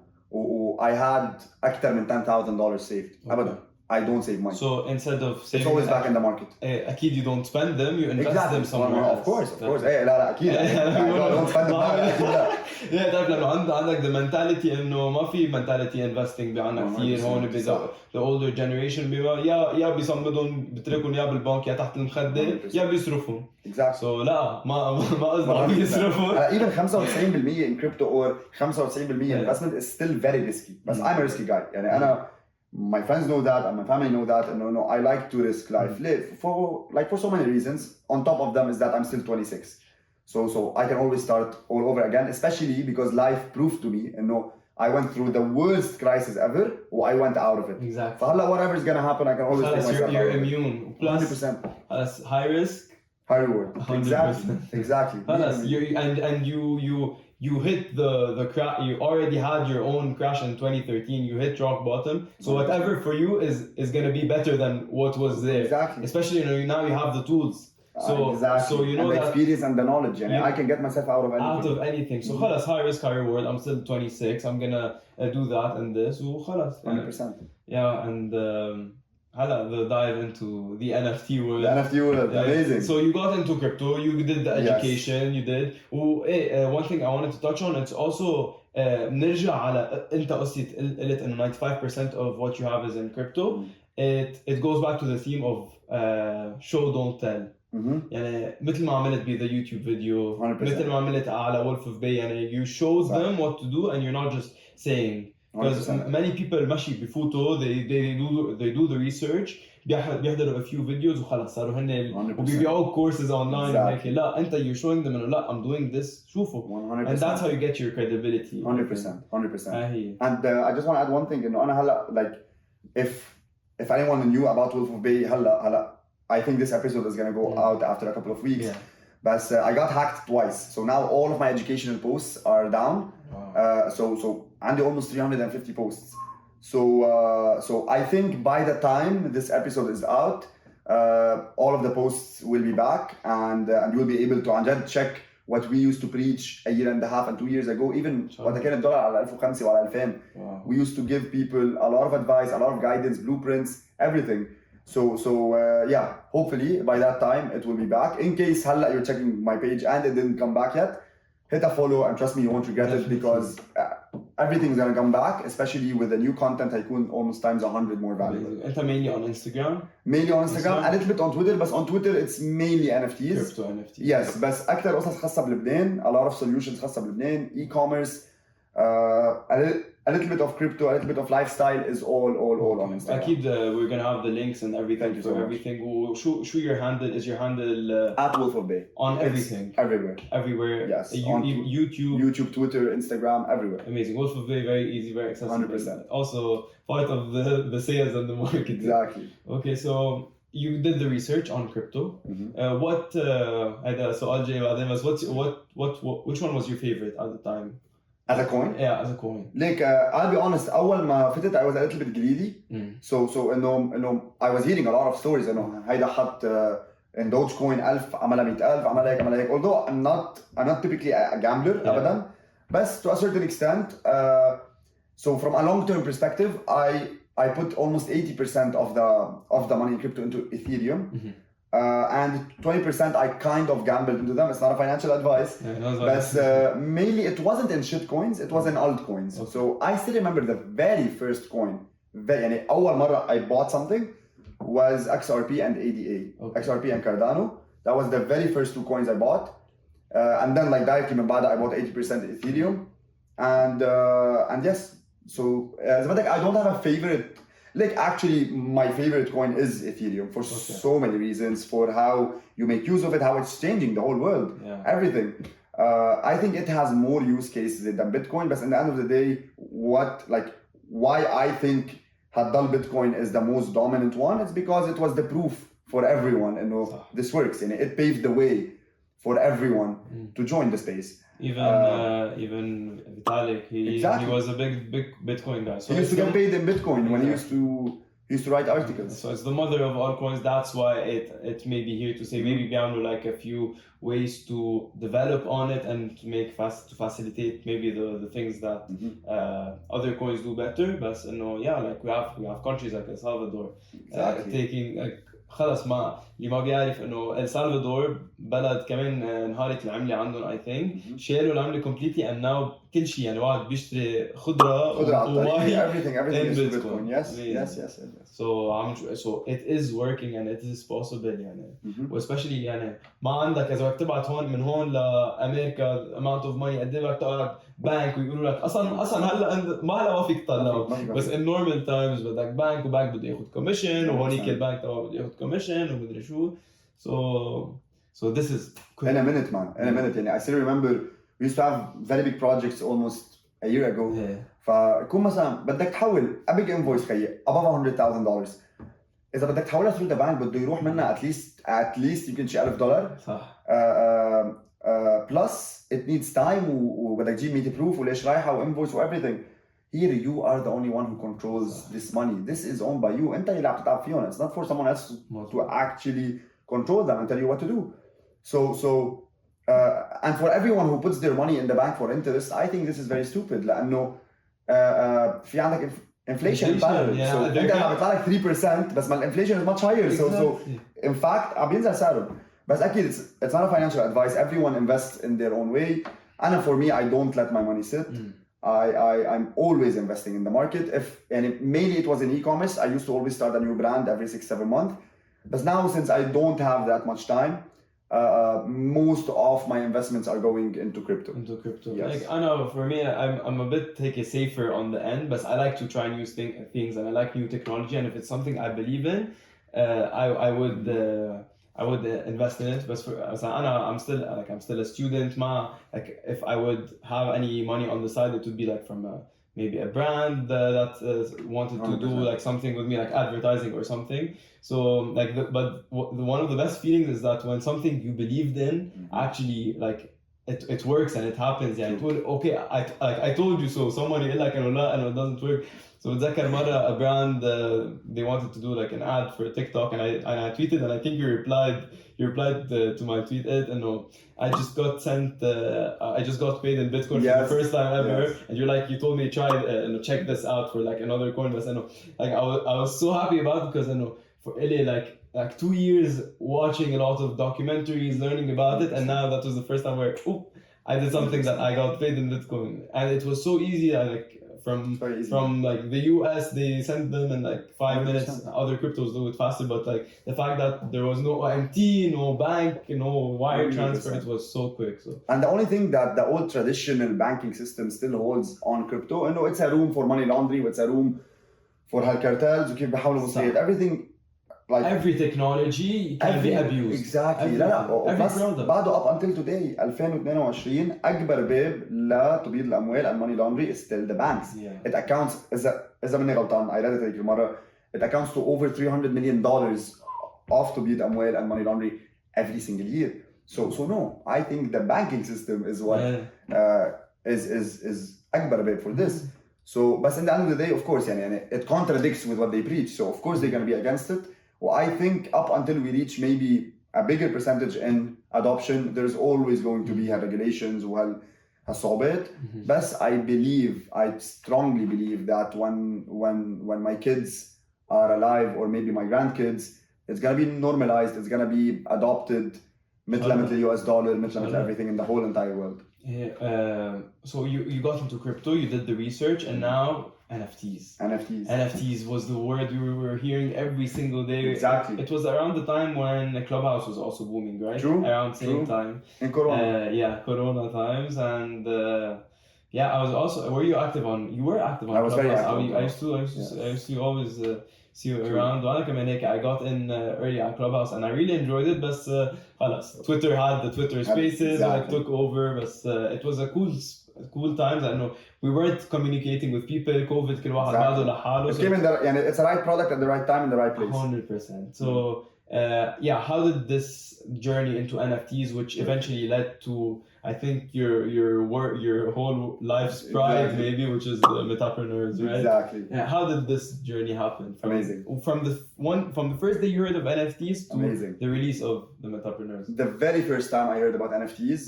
I had أكثر من $10,000 saved. ابدا. I don't save money. So instead of saving, it's always back in the market. أكيد you don't spend them, you invest them somewhere else. Of course. لا أكيد. I don't spend them. تعرف لأنه عندك the mentality إنه ما في mentality investing بعنا كثير هون the older generation يا بيصمدون بتركون يا بالبنك يا تحت المخدة يا بيصرفون. Exactly. So لا ما قصدي بيصرفون. Even 95% in crypto or 95% investment is still very risky. But I'm a risky guy. يعني أنا my friends know that and my family know that, and no, I like to risk life for so many reasons. On top of them is that I'm still 26, so I can always start all over again, especially because life proved to me, and I went through the worst crisis ever, or I went out of it. Exactly. So whatever is gonna happen, I can always take myself you're out immune. Plus 100%. High risk, high reward. 100%. Exactly. You hit the crash. You already had your own crash in 2013. You hit rock bottom. So whatever for you is gonna be better than what was there. Exactly. Especially now you have the tools. So you know and the that experience and the knowledge, and I can get myself out of anything. So خلاص, high risk, high reward. I'm still 26. I'm gonna do that and this. So خلاص. 100%. Yeah, and هلا the dive into the NFT world. The NFT world, amazing. So you got into crypto, you did the education, you did. One thing I wanted to touch on, it's also نرجع على انت قصدي قلت انه 95% of what you have is in crypto. It goes back to the theme of show don't tell. يعني مثل ما عملت ب the YouTube video, 100%. مثل ما عملت على Wolf of Bay, يعني you showed them what to do and you're not just saying. Because many people ماشي بفوتو they do the research, بيحضروا a few videos وخلص صاروا هن وبيبيعوا courses online. Exactly. لا انت you're showing them انه لا I'm doing this, شوفوا. 100%. And that's how you get your credibility. 100%. And I just want to add one thing, انه انا هلا like if anyone knew about Wolf of Bay هلا I think this episode is going to go out after a couple of weeks. But I got hacked twice, so now all of my educational posts are down. So عندي almost 350 posts. So I think by the time this episode is out, all of the posts will be back, and you'll be able to check what we used to preach a year and a half and 2 years ago. Even وقت كان الدولار على 1005 وعلى 2000, we used to give people a lot of advice, a lot of guidance, blueprints, everything. So yeah, hopefully by that time it will be back. In case هلا you're checking my page and it didn't come back yet, hit a follow and trust me, you won't regret it, because everything's gonna come back, especially with the new content. هيكون almost times 100 more valuable. انت mainly on Instagram? Mainly on Instagram, a little bit on Twitter, but on Twitter it's mainly NFTs. Crypto NFTs. Yes, بس أكتر قصص خاصة بلبنان, a lot of solutions خاصة بلبنان, e-commerce, a little bit of crypto, a little bit of lifestyle is all on Instagram. أكيد we're gonna have the links and everything for everything. شو your handle? Is your handle at Wolf of Bey on everything? Everywhere. Yes. On YouTube, Twitter, Instagram, everywhere. Amazing. Wolf of Bey, very easy, very accessible. 100%. Also part of the sales and the marketing. Exactly. Okay, so you did the research on crypto. What هذا سؤال جاي بعدين, بس which one was your favorite at the time? As a coin? Yeah, as a coin. Like, I'll be honest, أول ما فتت I was a little bit greedy. So إنه I was hearing a lot of stories إنه هيدا حط in Dogecoin 1000 عملها 100,000 عملها هيك. Although I'm not typically a gambler أبدا, but to a certain extent. So from a long-term perspective, I put almost 80% of the money in crypto into Ethereum. And 20% I kind of gambled into them. It's not a financial advice, but mainly it wasn't in shit coins, it was in altcoins. Okay. So I still remember the very first coin. يعني أول مرة I bought something was XRP and ADA. Okay. XRP and Cardano. That was the very first two coins I bought. And then like directly من بعدها I bought 80% Ethereum. And yes, so I don't have a favorite. Like actually my favorite coin is Ethereum for so many reasons, for how you make use of it, how it's changing the whole world, everything. I think it has more use cases than Bitcoin, but in the end of the day, why I think هتضل Bitcoin is the most dominant one, it's because it was the proof for everyone, you know, this works, and it paved the way for everyone to join the space. Even Vitalik, he was a big Bitcoin guy. So he used to get paid in Bitcoin when he used to write articles. So it's the mother of all coins. That's why it may be here to say maybe بيعملوا like a few ways to develop on it and to facilitate maybe the things that other coins do better. But like we have countries like El Salvador taking خلص ما اللي ما بيعرف انه السالفادور بلد كمان انهارت العمله عندهم I think شالوا العمله completely and now كل شيء يعني واحد بيشتري خضره ومي everything is Bitcoin. Yes. So it is working and it is possible يعني especially يعني ما عندك اذا بدك تبعت هون من هون لامريكا amount of money قد ايه بدك تقعد بانك ويقولوا لك اصلا هلا ما فيك تطلعه بس in normal times بدك بانك وبانك بده ياخذ كوميشن وهونيك البانك تبعه بده ياخذ كوميشن ومدري شو so this is in a minute man يعني I still remember we used to have very big projects almost a year ago. فكون مثلا بدك تحول a big invoice خيي above $100,000 إذا بدك تحولها through the bank بده يروح منها at least يمكن شي $1,000 صح. plus it needs time وبدك تجيب Metaproof وليش رايحة وinvoice everything. Here you are the only one who controls this money. This is owned by you. أنت اللي عم تتعب فيهم. It's not for someone else to actually control them and tell you what to do. So and for everyone who puts their money in the bank for interest, I think this is very stupid. لأنه في عندك inflation parallel. yeah, So انت عم بيطلع لك 3% بس ما inflation is much higher. So in fact عم بينزل سعره. بس أكيد it's not a financial advice. Everyone invests in their own way. And for me, I don't let my money sit. I'm always investing in the market. And mainly it was in e-commerce. I used to always start a new brand every 6-7 months. But now since I don't have that much time, most of my investments are going into crypto. Yes. Like I know for me, I'm a bit safer on the end, but I like to try new things and I like new technology. And if it's something I believe in, I would invest in it. But I'm still a student. Like if I would have any money on the side, it would be like from maybe a brand that wanted to 100%. Do like something with me, like advertising or something. So like, one of the best feelings is that when something you believed in actually like it works and it happens. Yeah, it will. Okay, I told you so. Someone like and it doesn't work. So بتذكر مرة a brand they wanted to do like an ad for TikTok and I tweeted and I think you replied to my tweet and I just got paid in Bitcoin for the first time ever and you told me try check this out for like another coin. But like I was so happy about it because for LA like 2 years watching a lot of documentaries, learning about it, and now that was the first time where I did something that I got paid in Bitcoin and it was so easy. From like the US, they sent them in like 5 minutes. Other cryptos do it faster, but like the fact that there was no OMT, no bank, no wire transfer, it was so quick. So and the only thing that the old traditional banking system still holds on crypto, it's a room for money laundering, it's a room for cartels وكيف بيحاولوا مصيد everything. Like every technology can be abused. Exactly. بعده up until today 2022 أكبر باب لتبييض الأموال and money laundering is still the banks. It accounts إذا مني غلطان I read it هذيك المرة it accounts to over $300 million of تبييض أموال and money laundering every single year. So no, I think the banking system is what is أكبر باب for this. So but in the end of the day, of course, it contradicts with what they preach. So of course they're going to be against it. Well, I think up until we reach maybe a bigger percentage in adoption, there's always going to be regulations وهالصعوبات. But I strongly believe that when my kids are alive or maybe my grandkids, it's going to be normalized, it's going to be adopted مثل US dollar, مثل everything in the whole entire world. So you got into crypto, you did the research, and now NFTs was the word we were hearing every single day. Exactly. It was around the time when Clubhouse was also booming, right? True. Around same time. In Corona. Corona times. And I was also. Were you active on? You were active on. I was Clubhouse. very active. I used to always see you around. I got in early on Clubhouse and I really enjoyed it. But Twitter had the Twitter Spaces, I took over. But it was a cool times. I know we weren't communicating with people. COVID كل واحد بعده لحاله. It's the right product at the right time in the right place. 100%. So how did this journey into NFTs, which eventually led to I think your whole life's pride maybe, which is the Metapreneurs, right? Exactly. How did this journey happen? Amazing. From the first day you heard of NFTs to the release of the Metapreneurs. The very first time I heard about NFTs,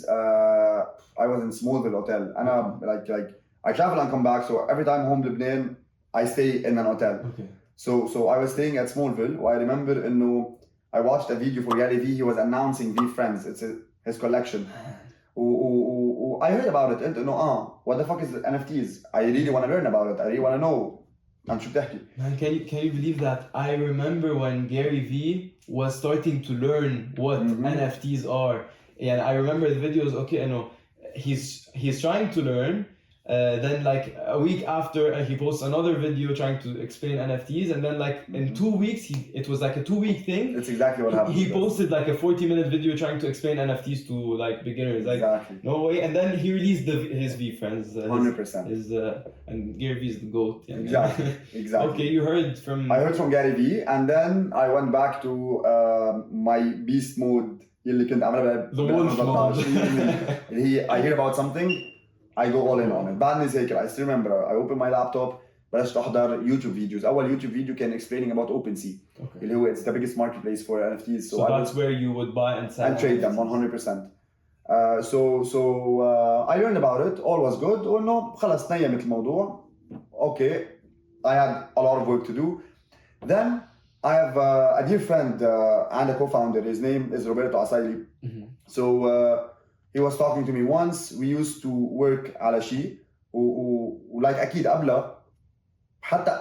I was in Smallville hotel. And I travel and come back, so every time home Lebanon, I stay in an hotel. Okay. So I was staying at Smallville. I remember I watched a video for Gary V. He was announcing VeeFriends. It's his collection. I heard about it. What the fuck is the NFTs? I really want to learn about it. I really want to know. Man, can you believe that? I remember when Gary V was starting to learn what NFTs are, and I remember the videos. Okay, I know he's trying to learn. Then like a week after he posts another video trying to explain NFTs, and then like in 2 weeks it was like a 2-week thing. That's exactly what happened. He posted like a 40-minute video trying to explain NFTs to like beginners. Like no way. And then he released his VeeFriends. 100%. And Gary V is the GOAT. Exactly. Okay, you heard from. I heard from Gary V, and then I went back to my beast mode. The wolf mode. I hear about something. I go all in on it. Badness هيك. I still remember I opened my laptop, بلشت أحضر YouTube videos. أول YouTube video كان explaining about OpenSea. اللي هو it's the biggest marketplace for NFTs. So that's where you would buy and sell. And trade them 100%. So I learned about it. All was good. قلنا خلص نيمت الموضوع. Okay. I had a lot of work to do. Then I have a dear friend and a co-founder. His name is Roberto Asaili. So he was talking to me once. We used to work على شيء like أكيد قبله حتى,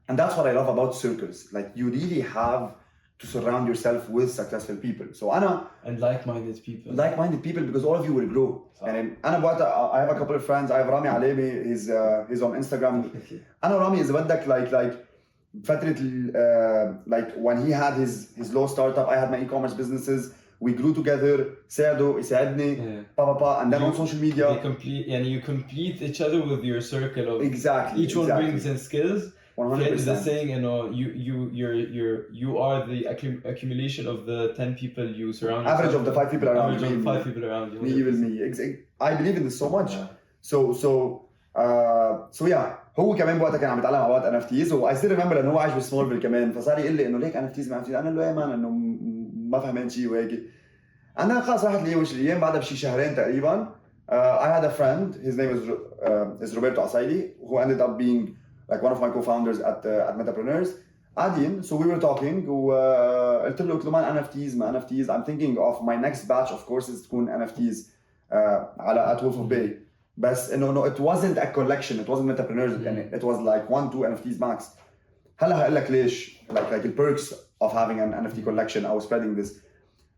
and that's what I love about circles. Like you really have to surround yourself with successful people. So and like-minded people. Like-minded people, because all of you will grow. And I have a couple of friends. I have Rami Alemi. He's on Instagram. أنا Rami is like فترة like when he had his low startup, I had my e-commerce businesses. We grew together. ساعده يساعدني. And then on social media. You complete each other with your circle of. Exactly. Each one brings in skills. 100%. The saying, you are the accumulation of the 10 people you surround yourself. Average of the 5 people around you. Average of the 5 people around you. Me equals me. I believe in this so much. Yeah. So yeah. هو كمان بوقتها كان عم يتعلم about NFTs. و I still remember انه هو عايش بسمولفيل كمان, فصار يقول لي انه ليك NFTs ما NFTs. انا له مان انه ما فهمان شيء وهيك. انا خلص راحت لي وش الايام بعدها بشي شهرين تقريبا. I had a friend. His name is Roberto Asaili, who ended up being like one of my co-founders at Metapreneurs. قاعدين, so we were talking وقلت له مان NFTs ما NFTs. I'm thinking of my next batch of courses تكون NFTs على at WOLF of BEY. بس انه it wasn't a collection, it wasn't Metapreneurs يعني, it was like 1-2 NFTs max. هلا هقول لك ليش, like the perks of having an NFT collection or spreading this.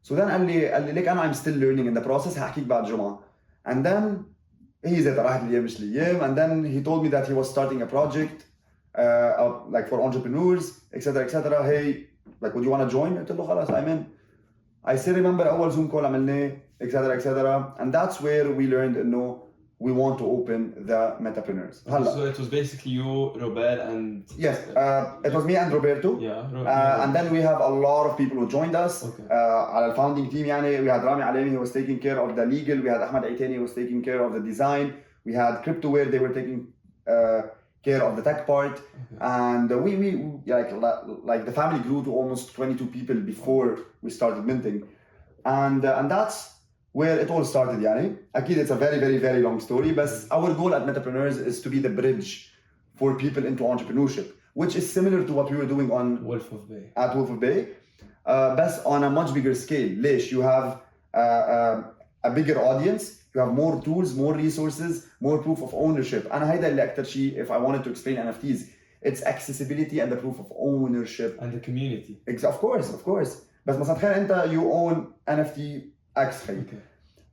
So then قال لي ليك انا I'm still learning in the process, هحكيك بعد جمعة. And then هي زيت راحت الايام مش الايام, and then he told me that he was starting a project like for entrepreneurs etc. Hey, like would you want to join? قلت له خلاص I'm in. I still remember أول Zoom call عملناه etc. And that's where we learned انه we want to open the Metapreneurs. So it was basically you, Robert, and... Yes, it was me and Roberto. Yeah. And then we have a lot of people who joined us. Okay. على الfounding team يعني, we had Rami Alemi, who was taking care of the legal. We had Ahmed Aitani, who was taking care of the design. We had Cryptoware, they were taking care of the tech part. Okay. And we like the family grew to almost 22 people before we started minting. And that's where it all started يعني. أكيد it's a very very very long story, but our goal at Metapreneurs is to be the bridge for people into entrepreneurship, which is similar to what we were doing on WOLF of BEY. At WOLF of BEY, but on a much bigger scale. ليش? You have a bigger audience, you have more tools, more resources, more proof of ownership. أنا هيدا اللي أكتر شيء if I wanted to explain NFTs, it's accessibility and the proof of ownership. And the community. Of course. بس مثلا تخيل أنت you own NFT X. Okay.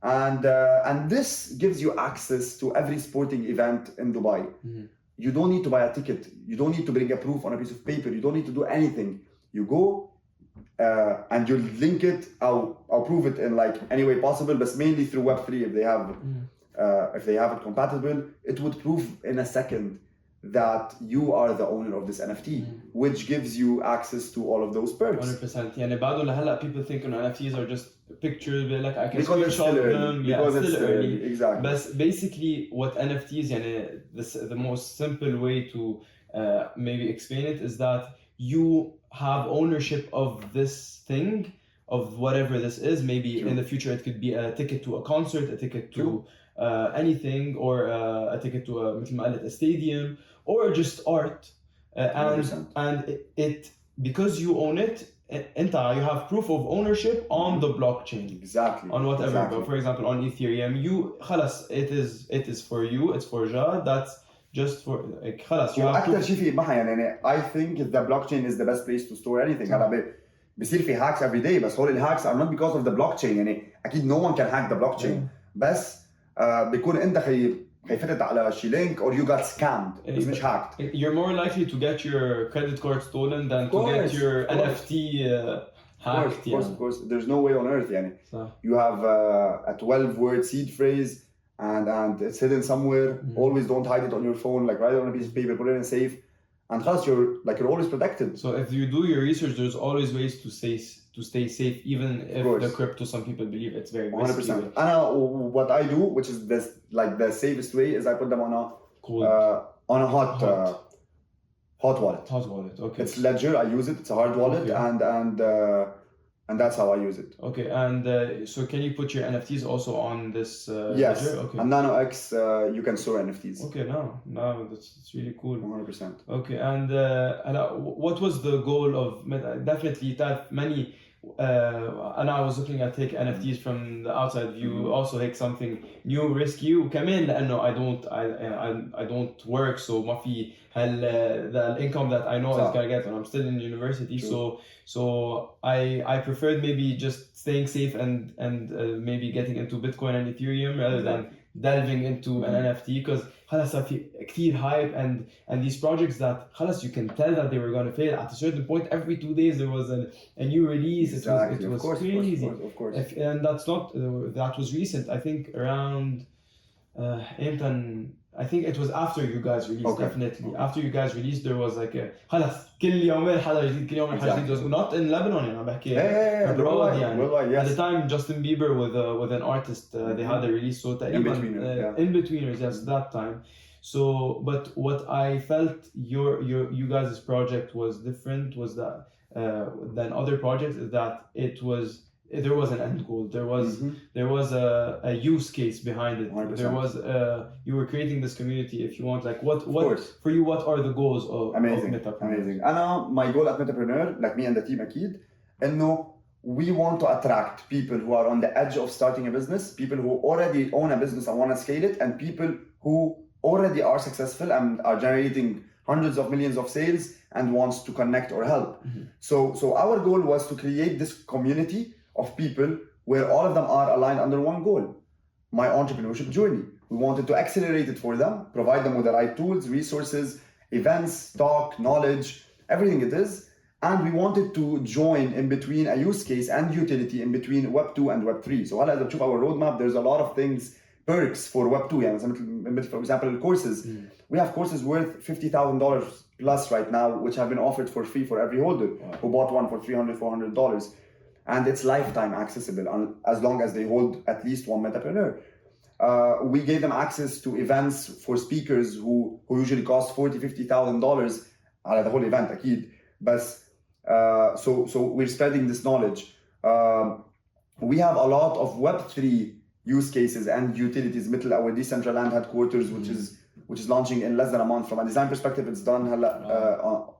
And this gives you access to every sporting event in Dubai. Mm-hmm. You don't need to buy a ticket. You don't need to bring a proof on a piece of paper. You don't need to do anything. You go and you link it. I'll prove it in like any way possible, but mainly through Web3 if they have it compatible. It would prove in a second that you are the owner of this NFT, which gives you access to all of those perks. 100%. يعني بعده لهلا people think NFTs are just pictures, like I can because screenshot them. Because it's still early. Exactly. But basically what NFTs, يعني the most simple way to maybe explain it is that you have ownership of this thing, of whatever this is. Maybe in the future it could be a ticket to a concert, a ticket to anything, or a ticket to a stadium, or just art. And it because you own it, you have proof of ownership on the blockchain. Exactly. On whatever. Exactly. For example, on Ethereum, it is for you. It's for Jad. That's just for like خلاص. You have أكتر شيء في معها يعني I think the blockchain is the best place to store anything. هلا بيصير في hacks every day, بس هول الهاكس are not because of the blockchain يعني أكيد no one can hack the blockchain. بس بيكون أنت فتت على شي link or you got scammed. بس مش hacked. You're more likely to get your credit card stolen than to get your NFT hacked. Of course. There's no way on earth يعني. You have a 12-word seed phrase and it's hidden somewhere. Always don't hide it on your phone. Like write it on a piece of paper, put it in a safe. And خلاص you're always protected. So if you do your research, there's always ways to stay safe, even if the crypto, some people believe it's very risky. 100%. What I do, which is the safest way, is I put them on a hot wallet. Hot wallet, okay. It's Ledger. I use it. It's a hard wallet, and and that's how I use it. Okay, and so can you put your NFTs also on this Yes, ledger? Okay. and NanoX, you can store NFTs. Okay, now that's really cool. 100%. Okay, and what was the goal of Meta? Definitely, that many. And I was looking at take NFTs from the outside view, also take something new, risky. وكمان لأنه I don't work, so ما في the income that I know is gonna get when I'm still in university. True. So I preferred maybe just staying safe and maybe getting into Bitcoin and Ethereum rather than delving into an NFT, because خلاص صار في كتير hype and these projects that خلاص you can tell that they were going to fail. At a certain point, every 2 days there was a new release. Exactly. It was crazy. Of course. And that's not that was recent. I think around I think it was after you guys released. Okay. Definitely after you guys released, there was like a خلاص كل يومين حدا جديد كل يومين حدا جديد. Not in Lebanon, يعني بحكي abroad يعني. Yes. At the time, Justin Bieber with an artist, they had a release. So in-betweeners, yes, that time. So, but what I felt you guys' project was different was that than other projects is that there was an end goal. There was a use case behind it. 100%. There was you were creating this community. If you want, like what for you, what are the goals of Metapreneurs? Amazing. My goal at Metapreneur, like me and the team أكيد, إنه we want to attract people who are on the edge of starting a business, people who already own a business and want to scale it, and people who already are successful and are generating hundreds of millions of sales and wants to connect or help. So our goal was to create this community of people where all of them are aligned under one goal: my entrepreneurship journey. We wanted to accelerate it for them, provide them with the right tools, resources, events, talk, knowledge, everything it is. And we wanted to join in between a use case and utility in between Web 2 and Web 3. So هلا إذا بتشوف our roadmap, there's a lot of things, perks for Web 2. يعني for example, courses. We have courses worth $50,000 plus right now, which have been offered for free for every holder who bought one for $300, $400. And it's lifetime accessible as long as they hold at least one Metapreneur. We gave them access to events for speakers who usually cost $40,000, $50,000 على the whole event أكيد. But so we're spreading this knowledge. We have a lot of Web3 use cases and utilities. مثل our Decentraland headquarters, which is launching in less than a month. From a design perspective, it's done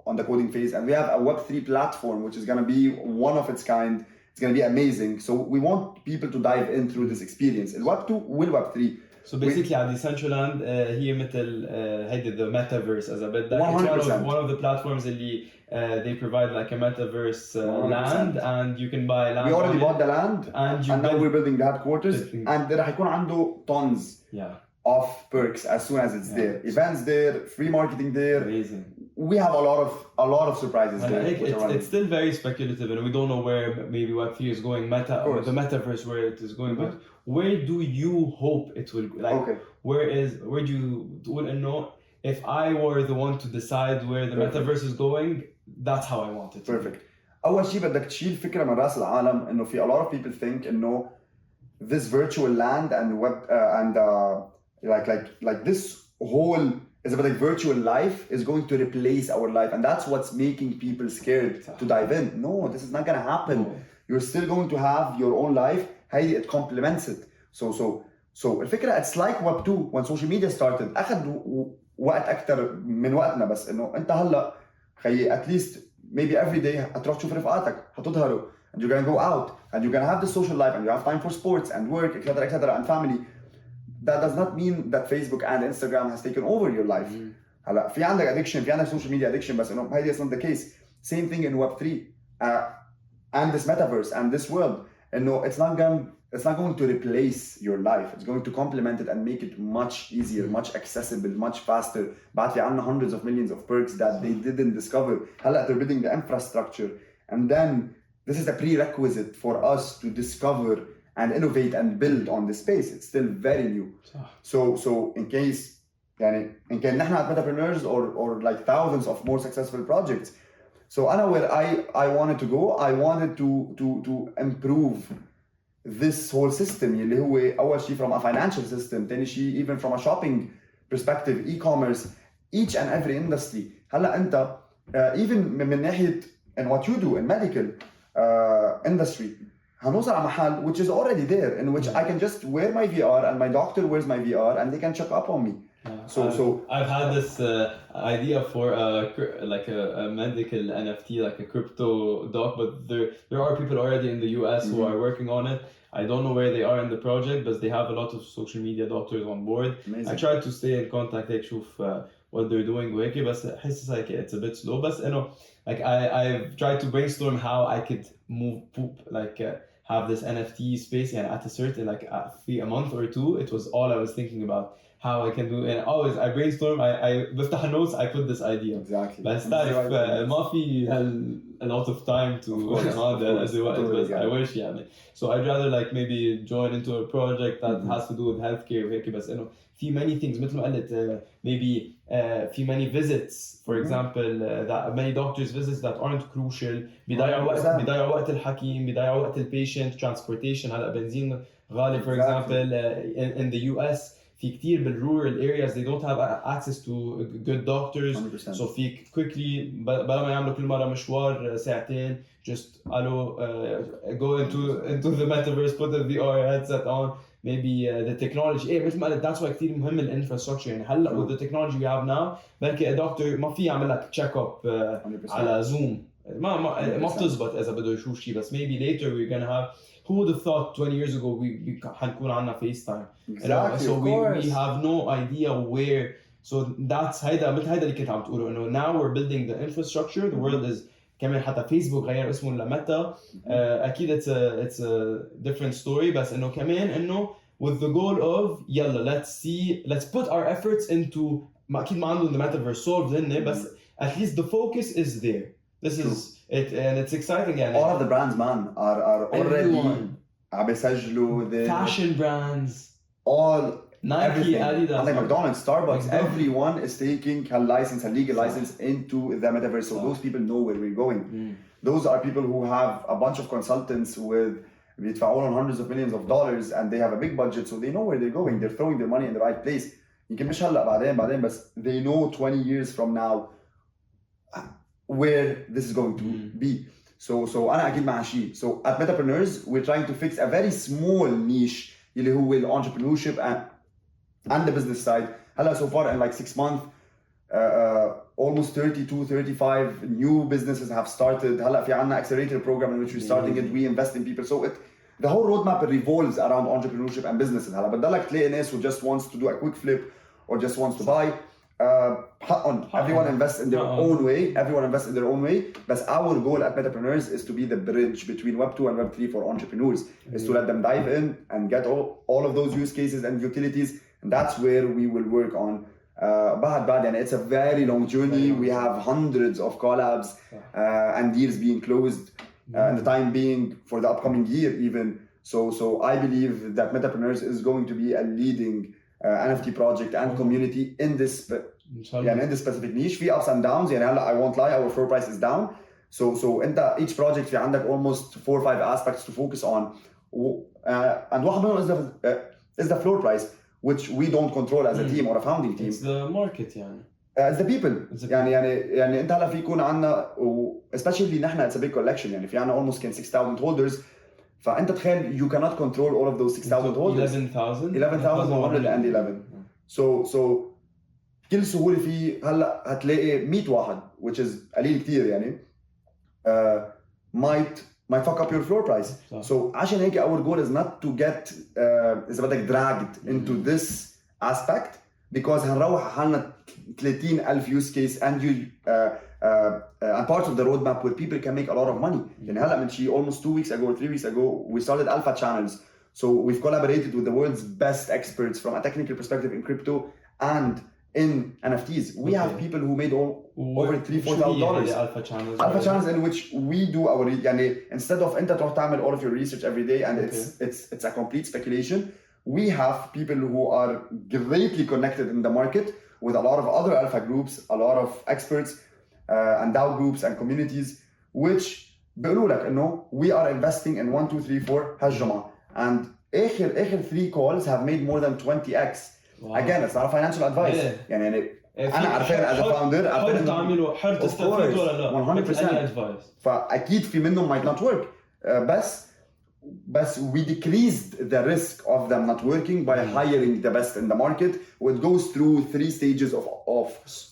on the coding phase, and we have a Web3 platform which is going to be one of its kind. It's going to be amazing. So we want people to dive in through this experience. Web 2 will Web 3. So basically, at Decentraland, هي مثل هيدي the Metaverse as a bit. 100%. One of the platforms اللي they provide like a Metaverse land, and you can buy land. We already bought the land, and now we're building the headquarters. And راح يكون عنده tons of perks as soon as it's there. Events there, free marketing there. Amazing. We have a lot of surprises there. It's still very speculative, and we don't know where maybe Web3 is going, the Metaverse where it is going. But where do you hope it will go? Like, where do you know? If I were the one to decide where the Metaverse is going, that's how I want it. Perfect. أول شيء بدك تشيل فكرة من رأس العالم إنه في a lot of people think إنه this virtual land and web and like this whole is about like virtual life is going to replace our life, and that's what's making people scared to dive in. No, this is not gonna happen. You're still going to have your own life. Hey, it complements it. So الفكرة it's like Web 2 when social media started. أخذ وقت أكتر من وقتنا، بس إنه أنت هلا خي at least maybe every day هتروح تشوف رفقاتك هتظهروا, and you're gonna go out and you're gonna have the social life and you have time for sports and work, etc., and family. That does not mean that Facebook and Instagram has taken over your life. هلا في عندك addiction, في عندك social media addiction, بس إنه هيدي is not the case. Same thing in Web 3 and this Metaverse and this world. إنه it's not going to replace your life. It's going to complement it and make it much easier, much accessible, much faster. بعد في عنا hundreds of millions of perks that they didn't discover. هلا they're building the infrastructure, and then this is a prerequisite for us to discover and innovate and build on this space. It's still very new. So in case يعني إن كان نحن at Metapreneurs or like thousands of more successful projects. So أنا where I wanted to go, I wanted to improve this whole system اللي هو أول شيء from a financial system, ثاني شيء even from a shopping perspective, e-commerce, each and every industry. هلا أنت even من ناحية and what you do in medical, industry هنوصل على محل which is already there in which I can just wear my VR and my doctor wears my VR and they can check up on me. I've had this idea for like a medical NFT, like a crypto doc, but there are people already in the US who are working on it. I don't know where they are in the project, but they have a lot of social media doctors on board. Amazing. I try to stay in contact, أشوف what they're doing وهيك, بس أحس like it's a bit slow. But you know, like I've tried to brainstorm how I could have this NFT space, and at a certain a month or two, it was all I was thinking about. How I can do, and always I brainstorm. I بفتح notes. I put this idea. Exactly. بس تعرف ما في a lot of time to but I wish يعني. So I'd rather like maybe join into a project that has to do with healthcare وهيك. بس إنه في many things مثل ما قلت maybe في many visits for example that many doctors visits that aren't crucial بيضيعوا وقت الحكيم بيضيعوا وقت البيشنت transportation هلا بنزين غالي for example in the US في كتير بالrural areas they don't have access to good doctors 100%. so فيك quickly بلا ما يعملوا كل مرة مشوار ساعتين just go into the Metaverse, put the VR headset on, maybe the technology مثل ما قلت that's why كتير مهم الانفراستراكشر يعني هلا with the technology we have now بلكي a doctor ما في يعمل لك check up على زوم ما بتزبط إذا بده يشوف شيء بس maybe later we're gonna have who would have thought 20 years ago we حنكون عنا FaceTime. Exactly, so we have no idea where. So that's هيدا اللي كنت عم تقوله إنه now we're building the infrastructure. The world is كمان حتى فيسبوك غير اسمه لميتا. أكيد it's a different story بس إنه كمان إنه with the goal of يلا let's put our efforts into أكيد ما عندهم the Metaverse solved هن بس at least the focus is there. This is it, and it's exciting. And all of the brands, man, are already عم بيسجلوا the fashion brands, all Nike, everything. Adidas, like McDonald's, Starbucks, exactly. Everyone is taking a legal license into the Metaverse. So those people know where we're going. Those are people who have a bunch of consultants with بيدفعوا لهم hundreds of millions of dollars and they have a big budget, so they know where they're going. They're throwing their money in the right place. يمكن مش هلا بعدين بس they know 20 years from now where this is going to be. So أنا أكيد مع شيء. So at Metapreneurs we're trying to fix a very small niche اللي هو entrepreneurship and the business side. هلا so far in like 6 months almost 35 new businesses have started. هلا في عنا accelerator program in which we're starting it. We invest in people. So the whole roadmap revolves around entrepreneurship and businesses. هلا بتضلك تلاقي ناس who just wants to do a quick flip or just wants to buy. Everyone invests in their own way. But our goal at Metapreneurs is to be the bridge between Web 2 and Web 3 for entrepreneurs. Is to let them dive in and get all of those use cases and utilities. And that's where we will work on. And it's a very long journey. We have hundreds of collabs and deals being closed in the time being for the upcoming year even. So I believe that Metapreneurs is going to be a leading NFT project and community in this specific niche. في ups and downs يعني هلا I won't lie our floor price is down. So انت each project في عندك almost 4 or 5 aspects to focus on. And واحد منهم is the floor price which we don't control as a team or a founding team. It's the market يعني. It's the people. يعني انت هلا في يكون عندنا especially نحن it's a big collection يعني في عندنا almost 6,000 holders. فانت تخيل you cannot control all of those 6,000 holders. 11,111. So كل سهولة فيه هلا هتلاقي 100 واحد which is قليل كتير يعني might fuck up your floor price. So عشان هيك our goal is not to get إذا بدك dragged into this aspect because هنروح حالنا 30,000 use case and you and parts of the roadmap where people can make a lot of money. يعني هلا من شي almost 2 weeks ago or 3 weeks ago we started alpha channels. So we've collaborated with the world's best experts from a technical perspective in crypto and in NFTs. We have people who made over $3,000-4,000. Alpha channels in which we do our يعني instead of انت تروح تعمل all of your research every day and it's a complete speculation. We have people who are greatly connected in the market with a lot of other alpha groups, a lot of experts and DAO groups and communities which بيقولوا لك انه we are investing in 1, 2, 3, 4 هالجمعة and اخر 3 calls have made more than 20x. Wow. Again, it's not a financial advice. يعني أنا عارفين as a founder حر تعملوا حر تستفيد ولا لا 100%. فأكيد في منهم might not work بس we decreased the risk of them not working by hiring the best in the market. It goes through 3 stages of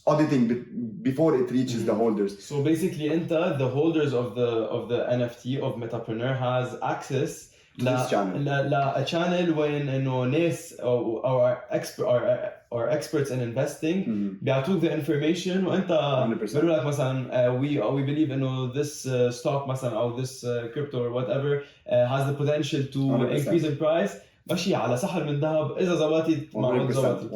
auditing before it reaches the holders. So basically the holders of the NFT of Metapreneur has access a channel when انه ناس or experts in investing بيعطوك the information وانت بيقولوا لك مثلا we believe انه this stock مثلا او this crypto or whatever has the potential to 100%. increase in price ماشي على سحر من ذهب اذا زبطت ما زبطت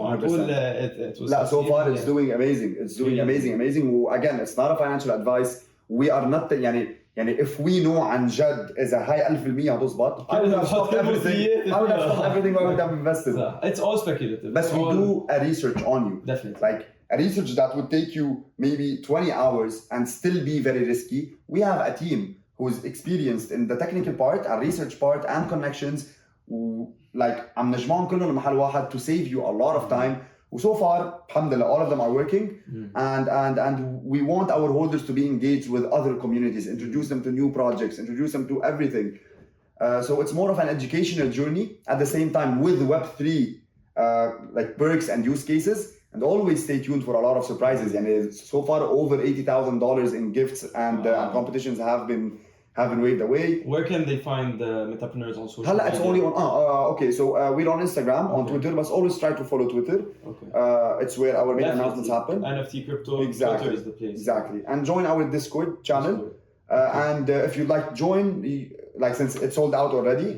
لا so far it's doing amazing again it's not a financial advice. We are not يعني if we know عن جد إذا هاي 1000% هتظبط I would have stopped everything I would have invested. It's all speculative. But we do a research on you. Definitely. Like a research that would take you maybe 20 hours and still be very risky. We have a team who's experienced in the technical part, a research part and connections. Like عم نجمعهم كلهم محل واحد to save you a lot of time. So far, alhamdulillah, all of them are working, and we want our holders to be engaged with other communities, introduce them to new projects, introduce them to everything. So it's more of an educational journey at the same time with Web3 like perks and use cases, and always stay tuned for a lot of surprises. And so far, over $80,000 in gifts and competitions have been waved away. Where can they find the Metapreneurs on social media? It's only on okay, so we're on Instagram, on Twitter, but always try to follow Twitter. Okay. It's where our main announcements happen. NFT crypto, exactly. Twitter is the place. Exactly. And join our Discord channel. And if you'd like to join, like since it's sold out already,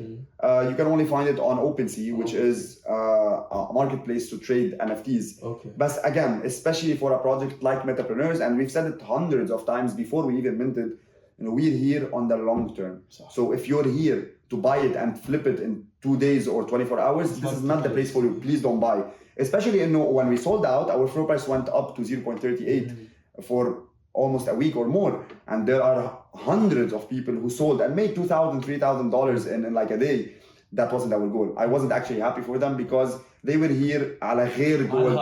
you can only find it on OpenSea, which is a marketplace to trade NFTs. Okay. But again, especially for a project like Metapreneurs, and we've said it hundreds of times before we even minted, we're here on the long term. So if you're here to buy it and flip it in 2 days or 24 hours, this is not the place for you. Please don't buy. Especially when we sold out, our floor price went up to 0.38 for almost a week or more. And there are hundreds of people who sold and made $2,000, $3,000 in like a day. That wasn't our goal. I wasn't actually happy for them because they were here على غير goal.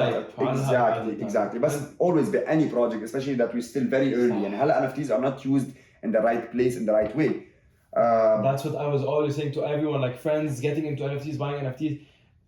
Exactly. But always be any project, especially that we're still very early. And هلا NFTs are not used in the right place, in the right way. That's what I was always saying to everyone, like friends getting into NFTs, buying NFTs.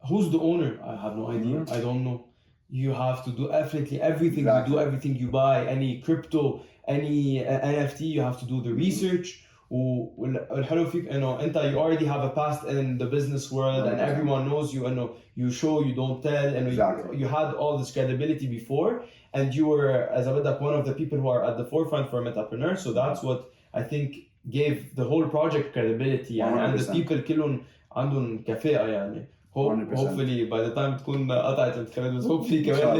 Who's the owner? I have no idea. I don't know. You have to do everything. Exactly. You do everything you buy, any crypto, any NFT, you have to do the research. والحلو فيك انه انت you already have a past in the business world and everyone knows you انه you show, you don't tell, and you had all this credibility before, and you were as one of the people who are at the forefront for Metapreneur. So that's what I think gave the whole project credibility, and the people كلهم عندهم كفاءة يعني. Hopefully by the time تكون قطعت الانتخابات, بس hopefully كمان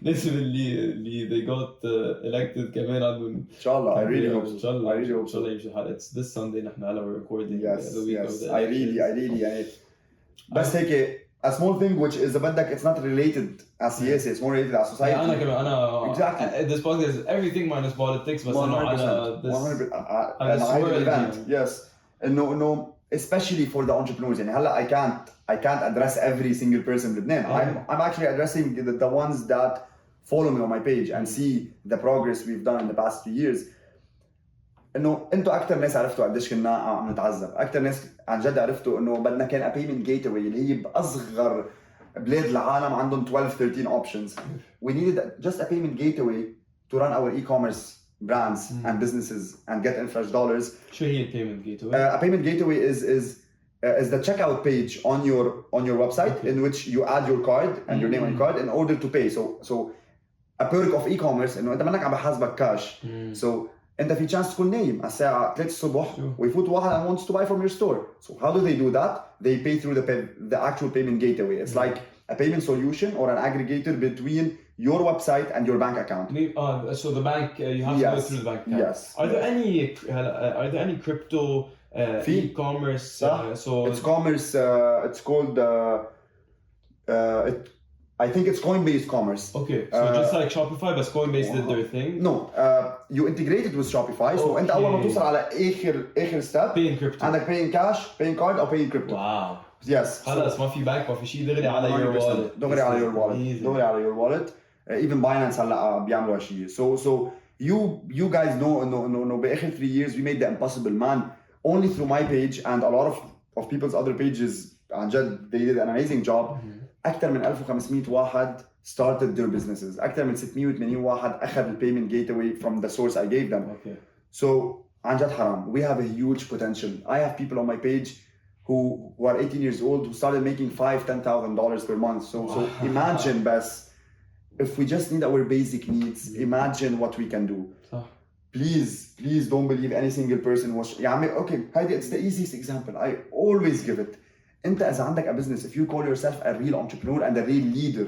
الناس اللي they got elected كمان عندهم إن شاء الله. I really hope so. إن شاء الله يمشي الحال. It's this Sunday نحن على we're recording the week of the I really يعني بس هيك a small thing which is بدك it's not related as سياسة, it's more related as society. أنا كمان exactly. This podcast is everything minus politics, بس إنه على this 100% event. Yes. إنه especially for the entrepreneurs. يعني هلا I can't address every single person in Lebanon. I'm actually addressing the ones that follow me on my page and see the progress we've done in the past 2 years. انه انتوا اكثر ناس عرفتوا قديش كنا عم نتعذب، اكثر ناس عن جد عرفتوا انه بدنا كان a payment gateway اللي هي باصغر بلاد العالم عندهم 12-13 options. We needed just a payment gateway to run our e-commerce brands and businesses and get infresh dollars. شو هي payment gateway? A payment gateway is the checkout page on your website in which you add your card and your name on card in order to pay. So a perk of e-commerce انه انت منك عم بحاسبك كاش. So انت في chance تكون نايم على الساعة 3 الصبح ويفوت واحد and wants to buy from your store. So how do they do that? They pay through the actual payment gateway. It's like a payment solution or an aggregator between your website and your bank account. So the bank you have to go through the bank account. Yes. Are there any crypto e-commerce? So it's commerce. It's called. I think it's Coinbase Commerce. Okay, so just like Shopify, but Coinbase did their thing. No, you integrate it with Shopify. So أنت أول ما توصل على آخر step. Paying crypto. عندك paying cash, paying card, أو paying crypto. Wow. Yes. خلاص ما في bank ما في شيء دغري على your wallet. دغري على your wallet. دغري على your wallet. Even Binance هلا بيعملوا هالشيء. So you guys know إنه بآخر 3 years we made the impossible, man. only through my page and a lot of people's other pages Unjaded, they did an amazing job. أكثر من 1500 واحد started their businesses. أكثر من 680 واحد أخذ البيمنت gateway from the source I gave them. Okay. So Unjad haram. We have a huge potential. I have people on my page who are 18 years old who started making $5,000-$10,000 per month. So imagine, Bess, if we just need our basic needs, imagine what we can do. Please don't believe any single person was. Okay, Heidi, it's the easiest example. I always give it. انت اذا عندك a business, if you call yourself a real entrepreneur and a real leader,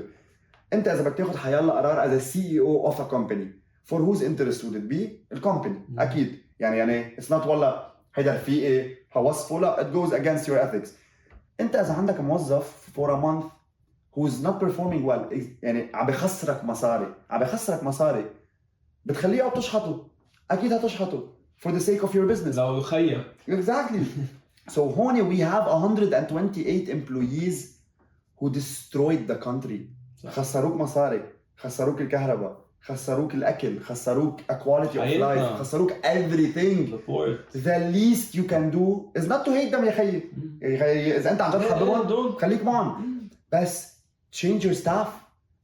انت اذا بدك تاخذ حيالله قرار as a CEO of a company, for whose interest would it be? الكومباني اكيد. يعني it's not والله هيدا رفيقي هوصفه، لا, it goes against your ethics. انت اذا عندك موظف for a month who's not performing well, يعني عم بخسرك مصاري بتخليه او تشحطه، اكيد هتشحطه for the sake of your business. لو خيّة. Exactly. So هون we have 128 employees who destroyed the country. خسروك مصاري، خسروك الكهرباء، خسروك الأكل، خسروك a quality of life، خسروك everything. The least you can do is not to hate them يا خيي. إذا أنت عن جد حبهم خليك معهم. بس change your staff.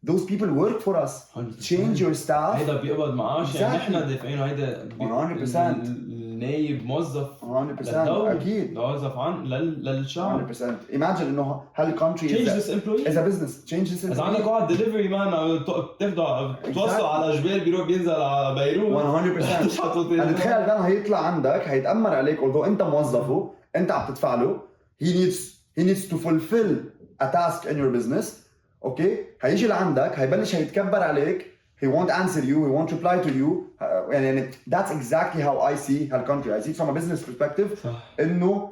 Those people work for us. Change your staff. هيدا بيقبض معاش، يعني نحن دافعينه هيدا 100%. نايب موظف 100% أكيد موظف للشعب. 100%. Imagine إنه هالcountry is a business. Change this employee. إذا عندك واحد delivery man بتوصله على جبال بيروح بينزل على بيروت 100%. أنا تخيل كان هيطلع عندك هيتأمر عليك although أنت موظفه، أنت عم تدفع له. He needs to fulfill a task in your business. Okay. هيجي لعندك هيبلش هيتكبر عليك. He won't answer you. He won't reply to you. And that's exactly how I see our country. I see it from a business perspective. إنه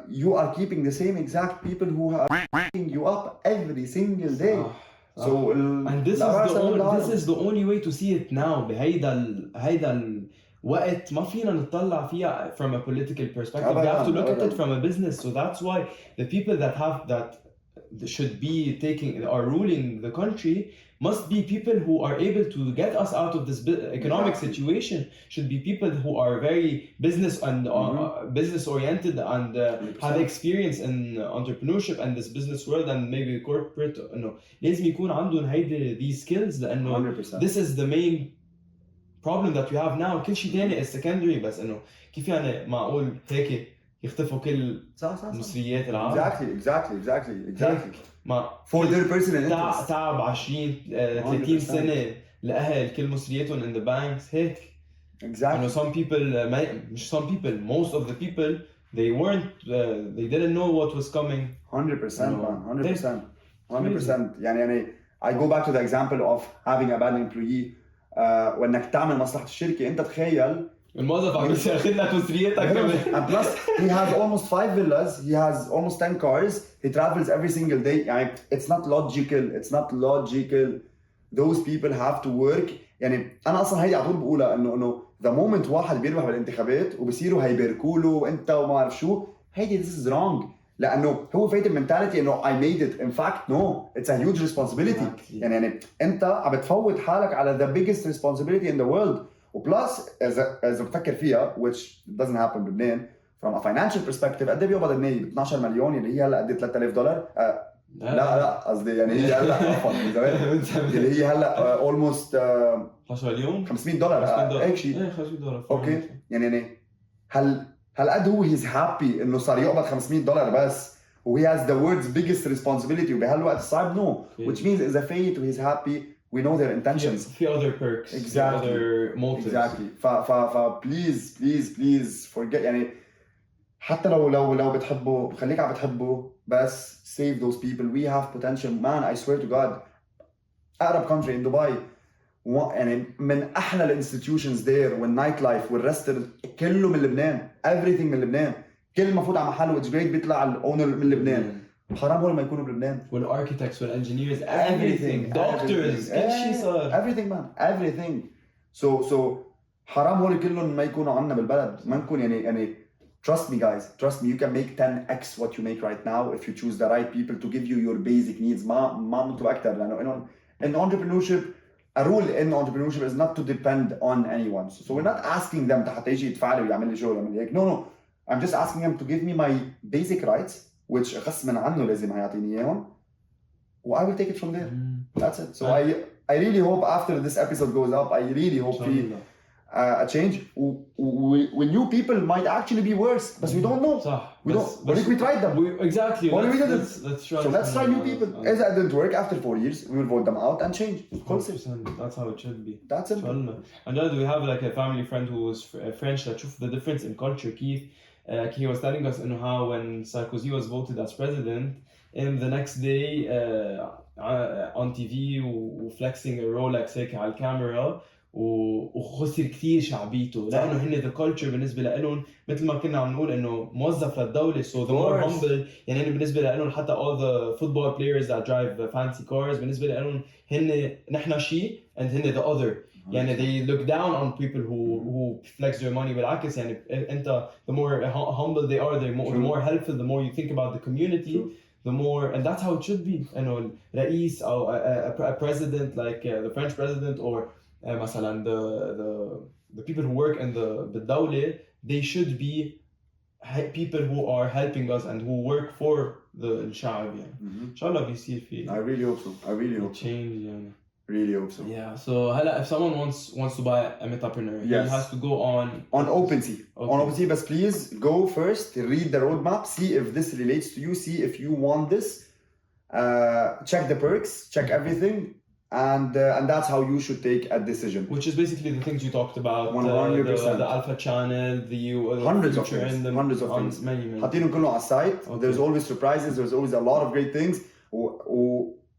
you are keeping the same exact people who are f***ing you up every single day. So and this is the only way to see it now. بهيدا الوقت ما فينا نطلع فيها from a political perspective. We have to look at it from a business. So that's why the people that should be are ruling the country must be people who are able to get us out of this economic situation. Should be people who are very business and business oriented and have experience in entrepreneurship and this business world and maybe corporate. لازم يكون عندهم هيدي these skills لأنه 100%. this is the main problem that we have now. كل شيء تاني is secondary. بس إنه كيف يعني معقول هيك يختفوا كل مصريات العالم. Exactly. ما for their personal interest. تعب 20-30 سنة لأهل كل مصرياتهم in the banks هيك. Exactly. Some people, most of the people, they didn't know what was coming. 100% man. 100%. يعني I go back to the example of having a bad employee. وإنك تعمل مصلحة الشركة، أنت تخيل الموظف عم ياخذ لك مصرياتك كمان. And plus he has almost 5 villas, he has almost 10 cars, he travels every single day. يعني it's not logical. Those people have to work. يعني أنا أصلاً هيدي على طول بقولها إنه the moment واحد بيربح بالانتخابات وبصيروا هيباركوا له وأنت وما أعرف شو، هيدي this is wrong. لأنه هو فايت المنتاليتي إنه I made it. In fact no, it's a huge responsibility. يعني أنت عم بتفوت حالك على the biggest responsibility in the world. وبلس إذا بفكر فيها which doesn't happen بلبنان from a financial perspective، قد ايه بيقبض النايب؟ 12 مليون اللي هي هلا قد $3,000. لا قصدي يعني هي هلا عفوا من زمان اللي هي هلا almost 12 مليون $500 هيك شيء. $500 اوكي. يعني هل قد هو he's happy انه صار يقبض $500 بس و he has the world's biggest responsibility وبهالوقت الصعب no, which means إذا فايت و he's happy we know their intentions. في other perks. Exactly. Other motives. Exactly. please forget. يعني حتى لو بتحبه خليك عم بتحبه بس save those people. We have potential man. I swear to God. Arab country in Dubai. يعني من أحلى الانستتيوشنز there والنايت لايف والرست كله من لبنان. Everything من لبنان. كل ما فوت على محل it's great بيطلع الأونر من لبنان. حرام هول ما يكونوا بلبنان. والarchitects والengineers everything doctors كل شيء صار everything man everything. So حرام هول كلهم ما يكونوا عنا بالبلد. ما نكون يعني trust me guys, trust me, you can make 10x what you make right now if you choose the right people to give you your basic needs. ما منطوا أكتر لأنه in entrepreneurship a rule in entrepreneurship is not to depend on anyone. So we're not asking them حتى يجي يدفع لي ويعمل لي شغل ويعمل لي هيك. No. I'm just asking them to give me my basic rights, which غصباً عنه لازم هيعطيني إياهم. I will take it from there. That's it. So I really hope after this episode goes up, I really hope a change. When new people might actually be worse, but we don't know. We don't. What if we tried them? Exactly. Let's try. So let's try new people. If that didn't work after 4 years, we will vote them out and change. 100%. That's how it should be. That's it. And then we have like a family friend who was French that شوف the difference in culture. Keith, he was telling us how when Sarkozy was voted as president, the next day on TV وflexing a Rolex هيك على الكاميرا وخسر كثير شعبيته لانه هن the culture بالنسبه لهم مثل ما كنا عم نقول انه موظف للدوله so the more humble يعني هن بالنسبه لهم حتى all the football players that drive fancy cars بالنسبه لهم هن نحن شيء and هن the other يعني they look down on people who flex their money بالعكس يعني انت the more humble they are the more helpful the more you think about the community the more and that's how it should be انه رئيس او a president like the French president or مثلا the people who work in the دولة they should be people who are helping us and who work for the الشعب يعني إن شاء الله بيصير في I really hope so. I really hope change يعني really hope so. Yeah, so هلا if someone wants to buy a Metapreneur he has to go on OpenSea. On OpenSea, but please go first, read the roadmap, see if this relates to you, see if you want this, check the perks, check everything. And that's how you should take a decision. Which is basically the things you talked about. 100%. The alpha channel, hundreds of things. Many. حاطينهم كلهم على السايت. There's always surprises. There's always a lot of great things.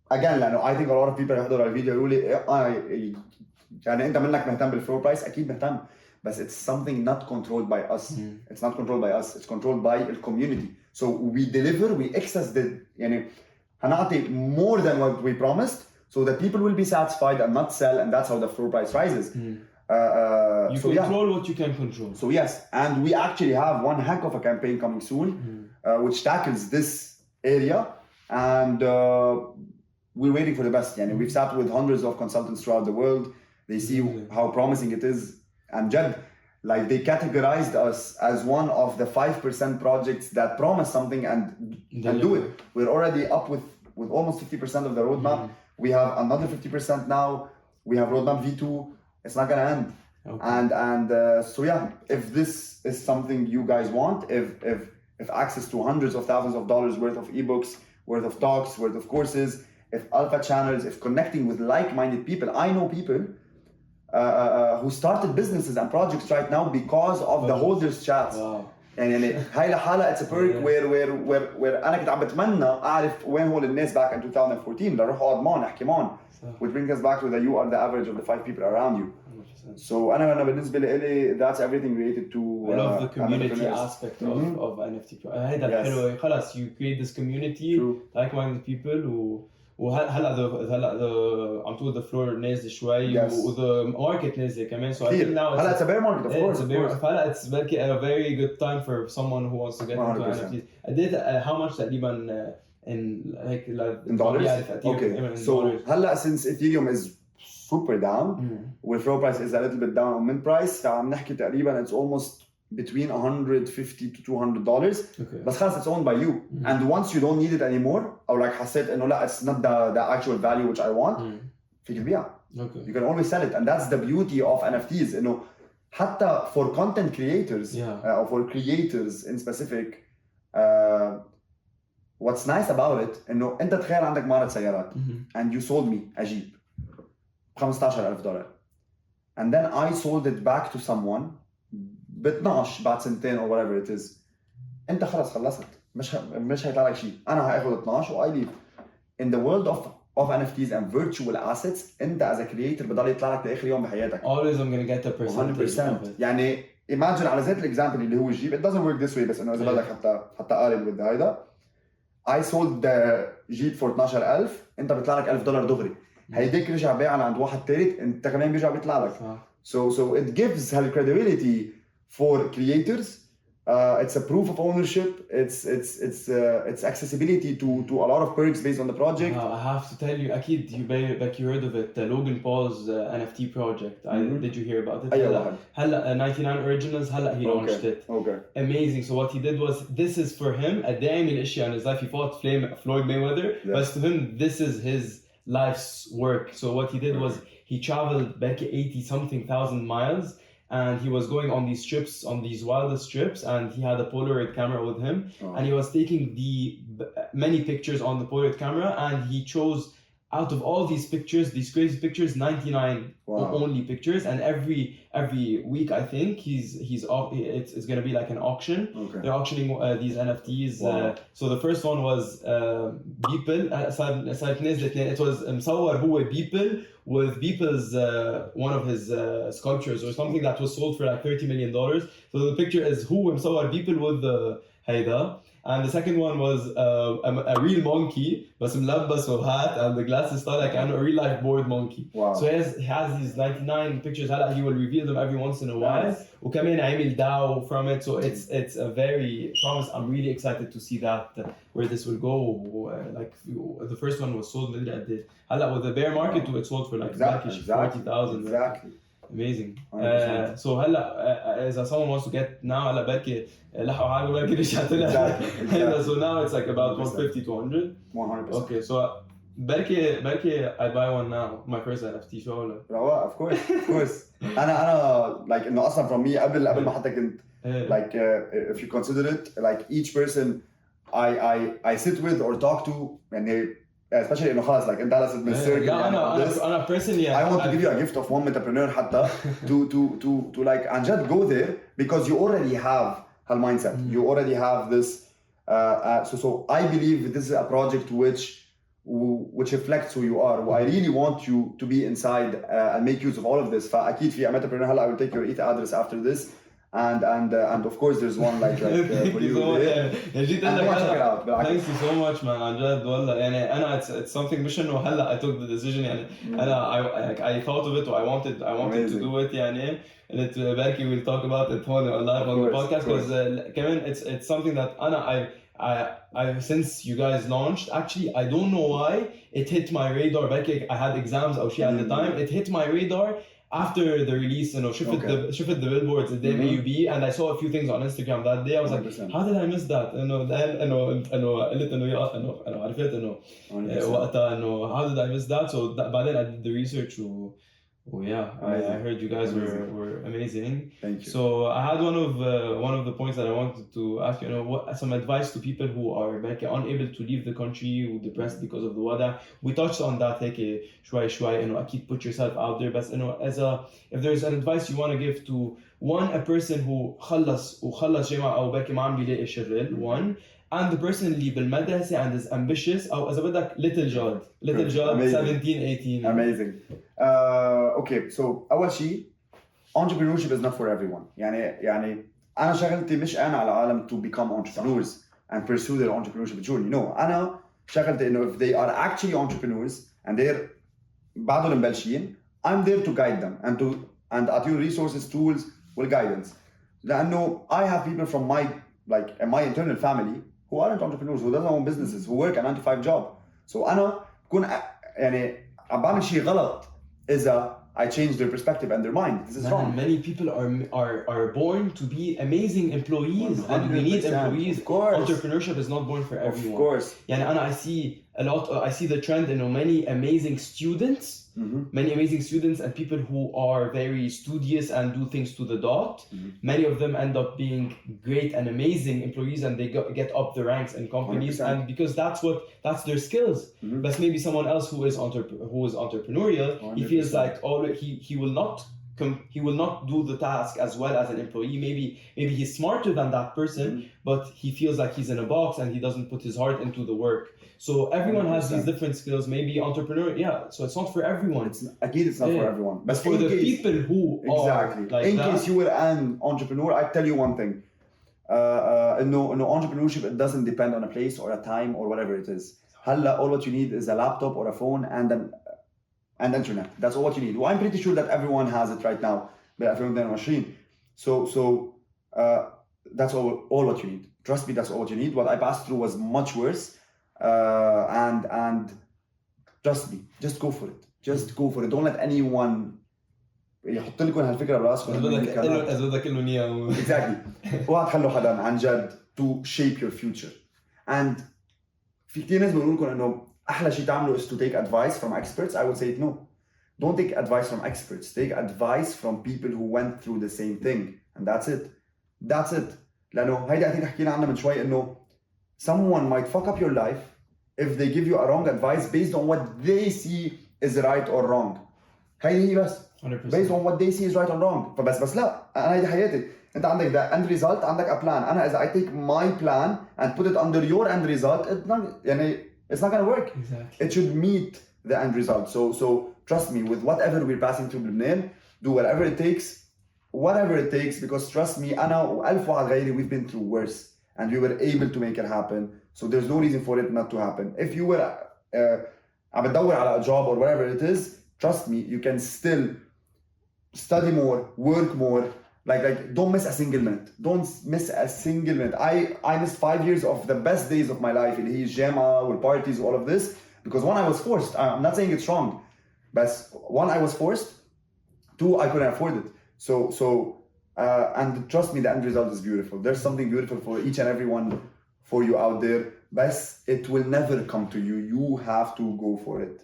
Again, I think a lot of people يحضروا الفيديو يقولوا لي يعني أنت منك مهتم بالفلور برايس أكيد مهتم. But it's something not controlled by us. It's not controlled by us. It's controlled by the community. So we deliver, we excess the يعني هنعطي more than what we promised. So that people will be satisfied and not sell, and that's how the floor price rises. You control what you can control. So yes, and we actually have one heck of a campaign coming soon, which tackles this area, and we're waiting for the best. Yani, we've sat with hundreds of consultants throughout the world. They see how promising it is, and Jad, like they categorized us as one of the 5% projects that promise something and do it. We're already up with almost 50% of the roadmap. We have another 50% now. We have roadmap V2. It's not gonna end. And so yeah, if this is something you guys want, if access to hundreds of thousands of dollars worth of ebooks, worth of talks, worth of courses, if alpha channels, if connecting with like-minded people. I know people who started businesses and projects right now because of the holders chats. Wow. يعني هاي لحالها it's a perk where أنا كنت عم بتمنى أعرف وين هول الناس back in 2014 لأروح أقعد معهم أحكي معهم. Which brings us back to that you are the average of the 5 people around you. 100%. So أنا بالنسبة لي that's everything related to I love the community aspect of NFT. هيدا الحلو خلاص you create this community like-minded people وهلا عم تقول the floor نازل شوي وthe market نازل كمان so I think now هلا it's a bear market of course. هلا it's a very good time for someone who wants to get into NFTs. How much تقريبا in like in dollars? Okay, so هلا since Ethereum is super down where floor price is a little bit down on mint price فعم نحكي تقريبا it's almost between $150 to $200 بس خلاص it's owned by you and once you don't need it anymore or like حسيت انه لا it's not the actual value which I want فيك تبيع. You can always sell it and that's the beauty of NFTs انه حتى for content creators or for creators in specific what's nice about it انه انت تخيل عندك معرض سيارات and you sold me a Jeep $15,000 and then I sold it back to someone ب 12 بعد سنتين or whatever it is انت خلص خلصت مش هيطلع لك شيء انا هاخذ 12 و I leave. In the world of NFTs and virtual assets انت as a creator بضل يطلع لك لاخر يوم بحياتك. Always I'm gonna get a percentage 100%. يعني imagine على ذات الاكزامبل اللي هو الجيب it doesn't work this way بس انه اذا بدك حتى قارن with هيدا I sold the Jeep for 12,000 انت بيطلع لك $1,000 دغري. هيديك رجع بيعها عند واحد ثالث انت كمان بيرجع بيطلع لك. So it gives her credibility for creators it's a proof of ownership. It's accessibility to a lot of perks based on the project. I have to tell you, أكيد you heard of it, Logan Paul's NFT project. Did you hear about it? هلا 99 Originals he launched it. Okay. Amazing. So what he did was, this is for him قد ايه عمل اشياء in his life. He fought Floyd Mayweather, but to him this is his life's work. So what he did was he traveled back 80-something thousand miles, and he was going on these trips, on these wildest trips, and he had a Polaroid camera with him, and he was taking many pictures on the Polaroid camera, and he chose out of all these pictures, these crazy pictures, 99 only pictures, and every week I think it's gonna be like an auction. Okay. They're auctioning these NFTs. So the first one was people. It was مصور هو people with people's one of his sculptures or something that was sold for like $30 million. So the picture is هو مصور people with the هيدا. And the second one was a real monkey, بس ملبس وهات, and the glasses طالع كأنه a real life bored monkey. Wow. So he has these 99 pictures. He will reveal them every once in a while. Nice. وكمان عمل DAO from it. So it's a very promise. I'm really excited to see that where this will go. Like the first one was sold with the bear market, it sold for like exactly. 40,000. Exactly. Amazing. So إذا someone wants to get now بركي لحقوا حاله بركي رجع طلع. So now it's like about 150 to 100. 100%. Okay, so بركي I buy one now, my first NFT. شو هقول لك؟ رواق, of course. أنا like إنه أصلاً from me قبل ما حتى كنت like if you consider it like each person I sit with or talk to, يعني especially إنه خلاص like أنت على من السيركل. أنا personally I want to give you a gift of one Metapreneur حتى to like and just go there because you already have هال mindset. You already have this. So I believe this is a project which reflects who you are. I really want you to be inside and make use of all of this. فأكيد في Metapreneur هلا I will take your address after this. And of course there's one like for you there. Check it out. Thank you so much man عن جد والله. يعني أنا it's something مش إنه هلا I took the decision. يعني أنا I thought of it. I wanted to do it يعني. And Becky will talk about it live on the podcast because كمان it's something that I since you guys launched, actually I don't know why it hit my radar. Becky, I had exams or she at the time. It hit my radar after the release, شفت the billboards the day AUB, and I saw a few things on Instagram that day. I was 100%. Like, how did I miss that? إنه قلت إنه عرفت إنه وقتها إنه how did I miss that? So بعدين I did the research yeah, I heard you guys were amazing. Thank you. So I had one of the points that I wanted to ask you, some advice to people who are like unable to leave the country, who depressed because of the weather. We touched on that شوي أكيد put yourself out there. But if there's an advice you want to give to a person who خلص جامعة أو باكي ما عم بيلاقي شغل, and the person اللي بالمدرسة and is ambitious أو إذا بدك little Jad 17-18. Amazing. Okay, so أول شيء entrepreneurship is not for everyone. يعني أنا شغلتي مش أنا على العالم to become entrepreneurs and pursue their entrepreneurship journey. No, أنا شغلتي إنه if they are actually entrepreneurs and they're بعدهم مبلشين, I'm there to guide them and أعطيهم resources, tools, والguidance. لأنه I have people from my internal family who aren't entrepreneurs, who doesn't own businesses, who work a 9-to-5 job. So أنا بكون يعني عم بعمل شيء غلط إذا I change their perspective and their mind. This is wrong. Many people are born to be amazing employees, 100%. And we need employees. Of course. Entrepreneurship is not born for everyone. Of course. يعني أنا I see the trend in many amazing students. Many amazing students and people who are very studious and do things to the dot. Many of them end up being great and amazing employees, and they get up the ranks in companies 100%. and because that's their skills. But maybe someone else who is entrepreneurial, 100%. He feels like he will not do the task as well as an employee. Maybe he's smarter than that person, but he feels like he's in a box and he doesn't put his heart into the work. So everyone 100%. Has these different skills. Maybe entrepreneur, so it's not for everyone. It's not for everyone. But for the people who exactly. Are like in case you were an entrepreneur, I tell you one thing. No entrepreneurship, it doesn't depend on a place or a time or whatever it is. All what you need is a laptop or a phone and internet. That's all what you need. Well, I'm pretty sure that everyone has it right now. So that's all what you need. Trust me, that's all what you need. What I passed through was much worse. And trust me, just go for it. Just go for it. Don't let anyone يحط لكم هالفكره براسكم. ازودك انه نيه. Exactly. اوعى تخلوا حدا عن جد to shape your future. And في كثير ناس بيقولوا لكم انه احلى شيء تعملوا is to take advice from experts. I would say no. Don't take advice from experts. Take advice from people who went through the same thing. And that's it. That's it. لانه هيدا I think حكينا عنها من شوي انه someone might fuck up your life if they give you a wrong advice based on what they see is right or wrong. هيدي هي بس 100%. based on what they see is right or wrong. فبس لا انا هيدي حياتي. انت عندك the end result, عندك a plan. انا اذا I take my plan and put it under your end result, it's not gonna work. Exactly. It should meet the end result. So trust me, with whatever we're passing through Lebanon, do whatever it takes, because trust me, أنا وألف واحد غيري, we've been through worse and we were able to make it happen. So there's no reason for it not to happen. If you were عم بتدور على a job or whatever it is, trust me, you can still study more, work more. Like don't miss a single minute. Don't miss a single minute. I missed 5 years of the best days of my life. اللي هي الجامعة والparties, all of this, because one, I was forced. I'm not saying it's wrong, but one, I was forced. Two, I couldn't afford it. And trust me, the end result is beautiful. There's something beautiful for each and every one for you out there. But it will never come to you. You have to go for it.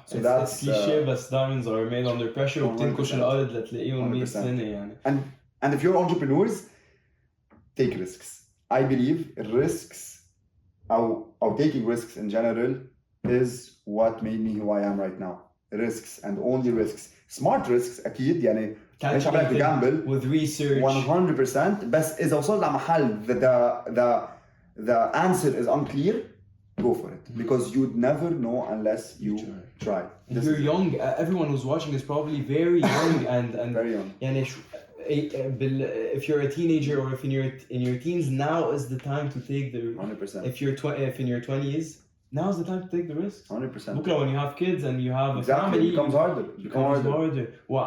So that's cliché, but diamonds are made under pressure. وبتنكش الأرض لتلاقيهم 100 سنة يعني. And if you're entrepreneurs, take risks. I believe risks, or taking risks in general, is what made me who I am right now. Risks and only risks. Smart risks أكيد يعني. مش عم بحكي gamble. With research. 100%. بس إذا وصلت لمحل the answer is unclear, go for it. Because you'd never know unless you try. If you're young, everyone who's watching is probably very young and very young. يعني if you're a teenager or if in your teens, now is the time to take the 100%. If in your 20s, now is the time to take the risk. 100%. Look, when you have kids and you have a exactly. family, it becomes harder. Well,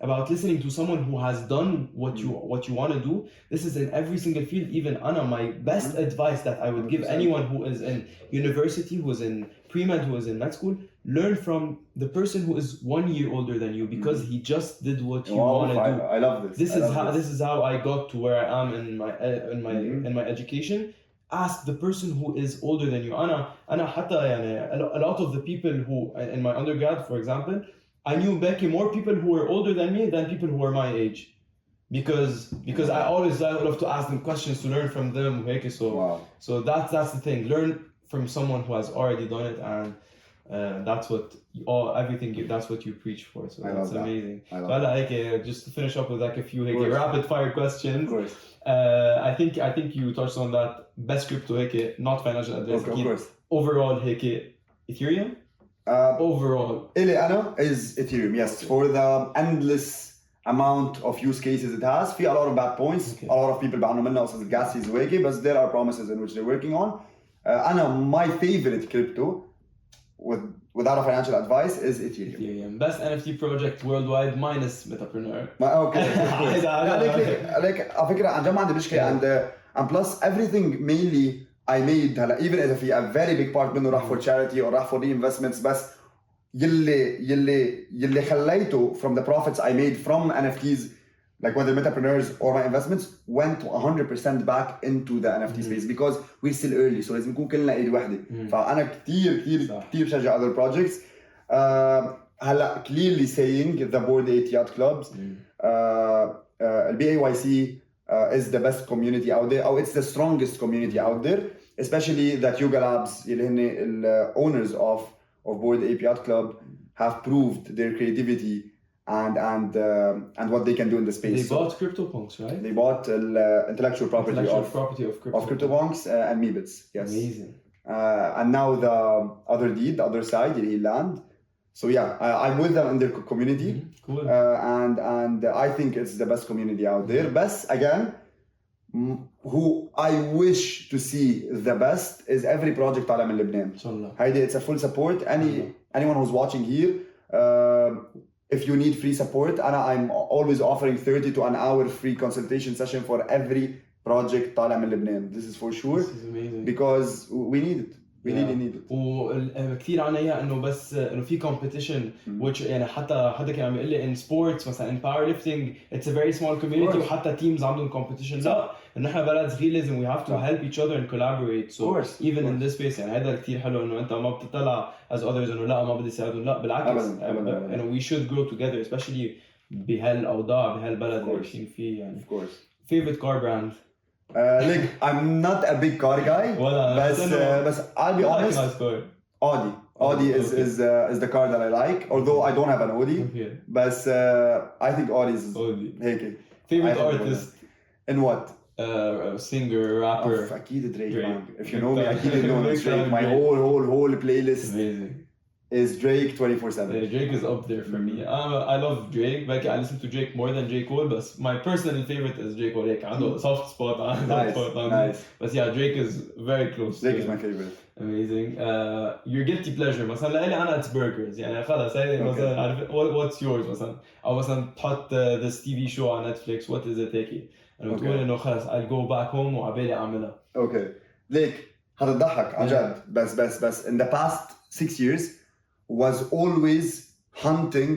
about listening to someone who has done what you want to do. This is in every single field. Even Anna, my best advice that I would give 100%. anyone who is in university, who is in pre-med, who is in med school, learn from the person who is 1 year older than you, because he just did what you want to do. I love this. This is how I got to where I am in my education. Ask the person who is older than you. أنا حتى يعني a lot of the people who in my undergrad, for example, I knew Becky more people who were older than me than people who were my age, because I always love to ask them questions to learn from them. So that's the thing. Learn from someone who has already done it, and that's what that's what you preach for. So that's amazing. Just to finish up with like a few rapid fire questions. Of course. I think you touched on that. Best crypto not financial advice. Okay, of course. Overall Ethereum. Overall. إلي أنا is Ethereum. Yes, for the endless amount of use cases it has. في a lot of bad points. Okay. A lot of people بعنوا منها قصة الجاس is ويكي, but there are promises in which they're working on. أنا my favorite crypto without a financial advice is Ethereum. Best NFT project worldwide minus Metapreneur. Okay. like على فكرة عن جد ما عندي مشكلة, and plus everything mainly I made هلا even إذا في a very big part منه راح for charity or راح for reinvestments, بس يلي خليته from the profits I made from NFTs, like whether Metapreneurs or my investments, went 100% back into the NFT space, because we're still early, so لازم نكون كلنا ايد وحده. فأنا كتير بشجع other projects. هلا clearly saying the Bored Ape Yacht Clubs, BAYC is the best community out there, or it's the strongest community out there, especially that Yuga Labs اللي هن the owners of Bored Ape Yacht Club have proved their creativity and what they can do in the space. They bought CryptoPunks, right? They bought intellectual property of CryptoPunks and Meebits. Yes. Amazing. And now the other side, land. So yeah, I'm with them in their community. Cool. And I think it's the best community out there. But again, who I wish to see the best is every project طالع من لبنان. Inshallah. It's a full support. Anyone who's watching here, if you need free support, I'm always offering 30 to an hour free consultation session for every project طالع من Lebanon. This is for sure. This is amazing. Because we need it. We really need it. وكثير عنا اياها انه بس انه في competition which يعني حتى كان عم يقول لي in sports مثلا in powerlifting it's a very small community وحتى teams عندهم competition. لا انه احنا بلد صغير لازم we have to help each other and collaborate. So even in this space يعني هذا كثير حلو انه انت ما بتطلع as others انه لا ما بدي ساعدهم. لا بالعكس انه we should grow together especially بهالاوضاع بهالبلد اللي عايشين فيه يعني. Of course. Favorite car brand? Like I'm not a big car guy, but I'll be honest. Audi is the car that I like. Although I don't have an Audi, but I think Audi is. هيك. Favorite artist? In what? Singer, rapper. أكيد Drake. If you know me, أكيد you know Drake. My whole playlist. Amazing. Is Drake 24/7. Drake is up there for me. I love Drake. Like I listen to Drake more than J. Cole, but my personal favorite is J. Cole. Like عنده soft spot. Nice. But yeah, Drake is very close. Drake is my favorite. Amazing. Your guilty pleasure مثلا لإلي أنا it's burgers. يعني خلاص هاي مثلا عارف what's yours مثلا أو مثلا تحط this TV show on Netflix. What is it هيك؟ أنا بتقول إنه خلاص I'll go back home وعبالي أعملها. Okay. ليك هتضحك عن جد بس in the past 6 years was always hunting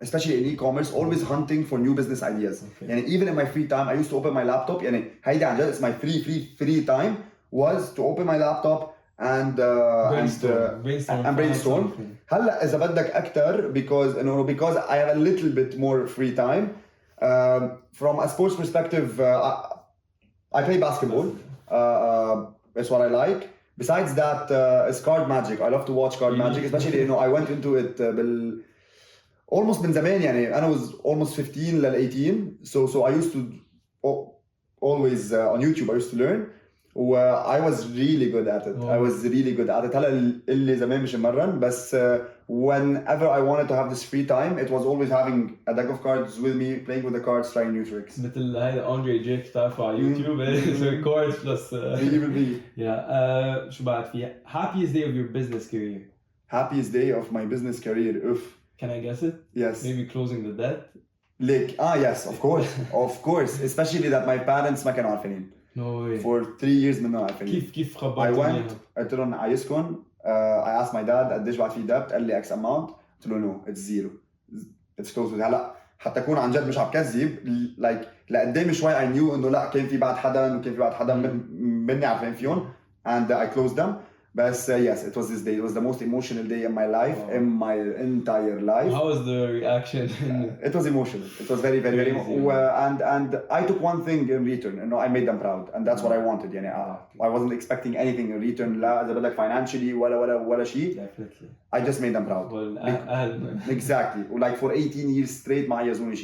especially in e-commerce always hunting for new business ideas. يعني even in my free time I used to open my laptop يعني هيدا عن جد it's my free time was to open my laptop and brainstorm. هلا إذا بدك أكتر because I have a little bit more free time. From a sports perspective I play basketball. That's what I like. Besides that, it's card magic. I love to watch card magic, especially I went into it almost من زمان يعني. I was almost 15 ل 18, so I used to always on YouTube. I used to learn. I was really good at it. هلا اللي زمان مش مرن بس whenever I wanted to have this free time, it was always having a deck of cards with me, playing with the cards, trying new tricks. مثل هاي أندري جيك تعرفه على يوتيوب cards plus شو بعد فيها happiest day of your business career? Happiest day of my business career. Can I guess it? Yes. Maybe closing the debt? Yes, of course. Especially that my parents ما كانوا عارفين. No way. For 3 years منهم عارفين. كيف خبرتوني؟ I went قلت لهم عايزكم. I asked my dad قديش بعد في debt. قال لي X amount. قلت له no, it's zero. It's close to هلا حتى أكون عن جد مش عم كذب. Like لقدام شوي I knew إنه لا كان في بعد حدا وكان في بعد حدا مني عارفين فيهم and I closed them. But yes, it was this day. It was the most emotional day in my life, in my entire life. How was the reaction? It was emotional. It was very and I took one thing in return. I made them proud, and that's what I wanted. I wasn't expecting anything in return. لا إذا بدك financially ولا شيء. Definitely. I just made them proud. Exactly. Like for 18 years straight ما عايزوني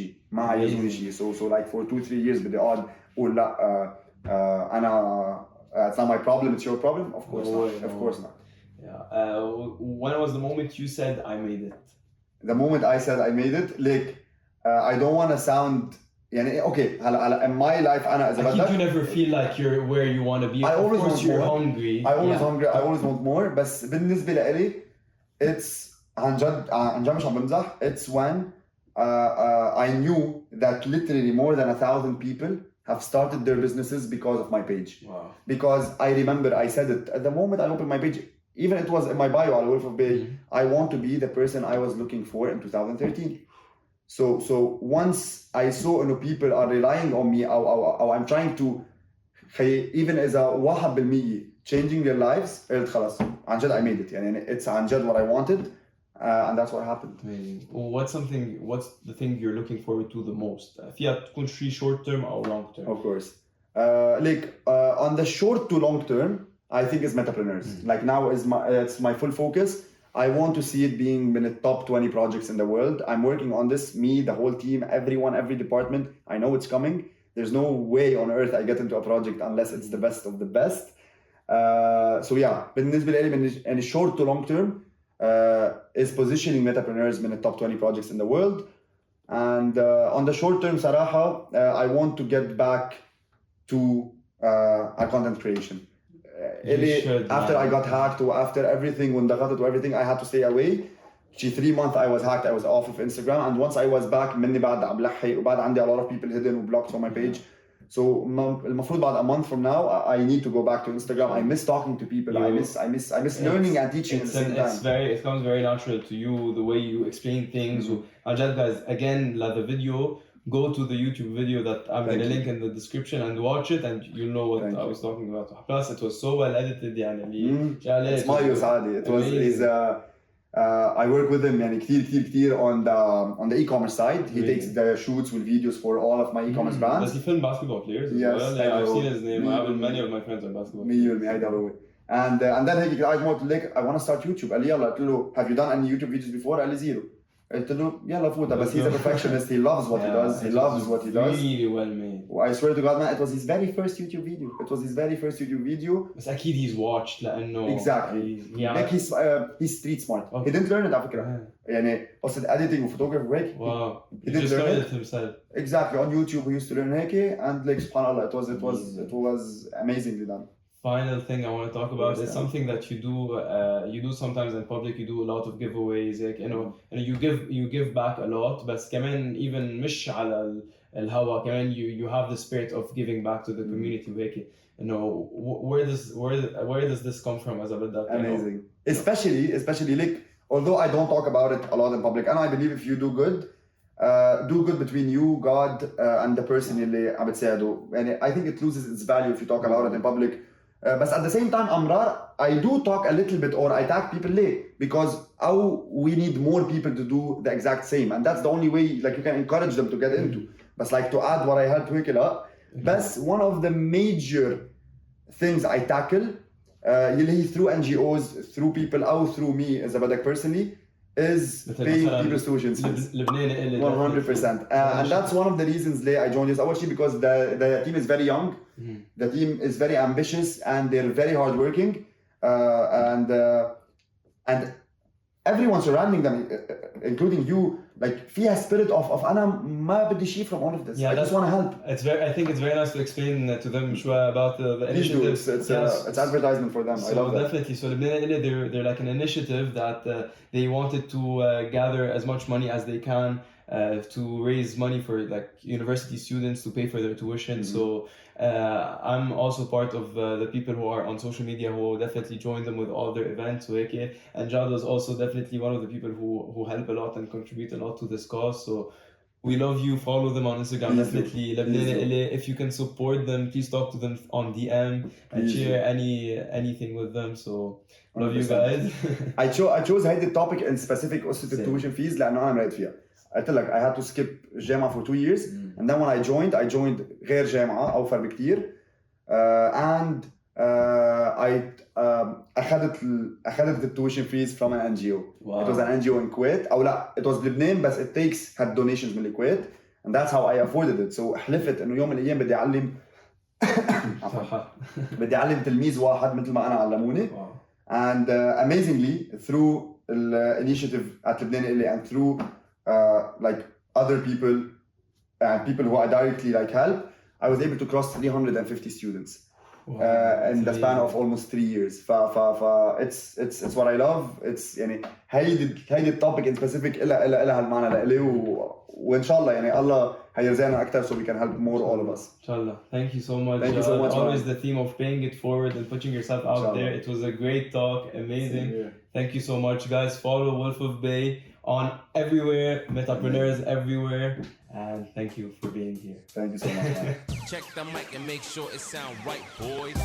شيء. So like for 2-3 years بدي أقعد أقول لا أنا. It's not my problem, it's your problem? Of course not. Of course not. Yeah. When was the moment you said I made it? The moment I said I made it, like I don't want to sound okay, in my life أنا إذا بدك. You never feel like you're where you want to be. I always want you're more. Hungry. I always want more. بس بالنسبة لإلي it's عن جد مش عم بمزح. It's when I knew that literally more than 1,000 people have started their businesses because of my page. Wow. Because I remember I said it at the moment I opened my page, even it was in my bio on WOLF of BEY. I want to be the person I was looking for in 2013. So once I saw people are relying on me or I'm trying to even as a 1% changing their lives, قلت خلاص عن جد I made it. It's عن جد what I wanted. And that's what happened. Amazing. What's the thing you're looking forward to the most? فيها تكون short term or long term? Of course. On the short to long term, I think it's Metapreneurs. Like now it's my full focus. I want to see it being in the top 20 projects in the world. I'm working on this, me, the whole team, everyone, every department. I know it's coming. There's no way on earth I get into a project unless it's the best of the best. So yeah, بالنسبة لي in the short to long term, is positioning Metapreneurs in the top 20 projects in the world. And on the short term, صراحة, I want to get back to our content creation. After I got hacked or after everything, when ضغطت or everything, I had to stay away. شي 3 months I was hacked. I was off of Instagram, and once I was back مني بعد عم لحق وبعد عندي a lot of people hidden و blocked on my page. So المفروض بعد a month from now I need to go back to Instagram. I miss talking to people. I miss learning and teaching at the same time. It comes very natural to you, the way you explain things. Jad, guys, again, the video, go to the YouTube video that I'm going to link in the description and watch it, and you'll know what I was talking about. Plus, it was so well edited. It's my Saadi. It was I work with him كتير on the e-commerce side. He takes the shoots with videos for all of my e-commerce brands. Does he film basketball players as well? Yeah, I've seen his name. Many of my friends are basketball players. And then he قاعد موت like I want to start YouTube. قال لي يلا. قلت له have you done any YouTube videos before? قال لي zero. قلت له يلا فوتها. But he's a perfectionist. He loves what he does. He loves what he does. Really well made. I swear to God, man, it was his very first YouTube video. بس أكيد he's watched لأنه exactly. Like he's street smart. He didn't learn it على فكرة. يعني قصة editing وphotography وهيك. Wow. He didn't learn it himself. Exactly. On YouTube he used to learn هيك, and like سبحان الله, it was amazingly done. Final thing I want to talk about is something that you do sometimes in public. You do a lot of giveaways, like you give back a lot, but كمان even مش على الهوا كمان you have the spirit of giving back to the community. Where does this come from? As about that, amazing. Especially like, although I don't talk about it a lot in public, and I believe if you do good between you, God, and the person اللي عم بتساعده. يعني I think it loses its value if you talk about it in public. But at the same time, أمرار, I do talk a little bit or I tag people ليه? Because we need more people to do the exact same, and that's the only way like you can encourage them to get into. But like to add what I helped هيك لا. But one of the major things I tackle يلي through NGOs, through people أو through me as a بدك personally is paying people's tuition fees. 100%. And that's one of the reasons I joined this. Actually, because the team is very young, the team is very ambitious, and they're very hardworking, and everyone surrounding them, including you, like فيها spirit of أنا ما بدي شيء from all of this. I just want to help. I think it's very nice to explain to them about the initiative. It's advertisement for them. So I love that. Definitely. So they're like an initiative that they wanted to gather as much money as they can to raise money for like university students to pay for their tuition. So I'm also part of the people who are on social media who definitely join them with all their events. And Jad was also definitely one of the people who help a lot and contribute a lot to this cause. So we love you. Follow them on Instagram. Definitely. If you can support them, please talk to them on DM and share anything with them. So love you guys. I chose هيدا التوبيك in specific قصة التويشن fees لأنه أنا مريت فيها. قلت لك I had to skip جامعة for 2 years, and then when I joined غير جامعة أوفر بكتير, and I أخذت the tuition fees from an NGO. Wow. It was an NGO in Kuwait. أو لا, it was لبنان, but it had donations من الكويت, and that's how I afforded it. So حلفت إنه يوم من الأيام بدي أعلم تلميذ واحد مثل ما أنا علموني. And amazingly through the initiative at Lebanon and through like other people and people who I directly like help, I was able to cross 350 students. In the span of almost 3 years. It's what I love. It's يعني هيدي التوبيك in specific إلها المعنى لإلي, وإن شاء الله يعني الله هيرزقنا أكتر so we can help more all of us. Inshallah. Thank you so much. Thank you so much. Always the theme of paying it forward and putting yourself out Inshallah. there. It was a great talk. Amazing. Thank you so much, guys. Follow Wolf of Bey on everywhere. Metapreneurs everywhere. And thank you for being here. Thank you so much, man. Check the mic and make sure it sound right, boys.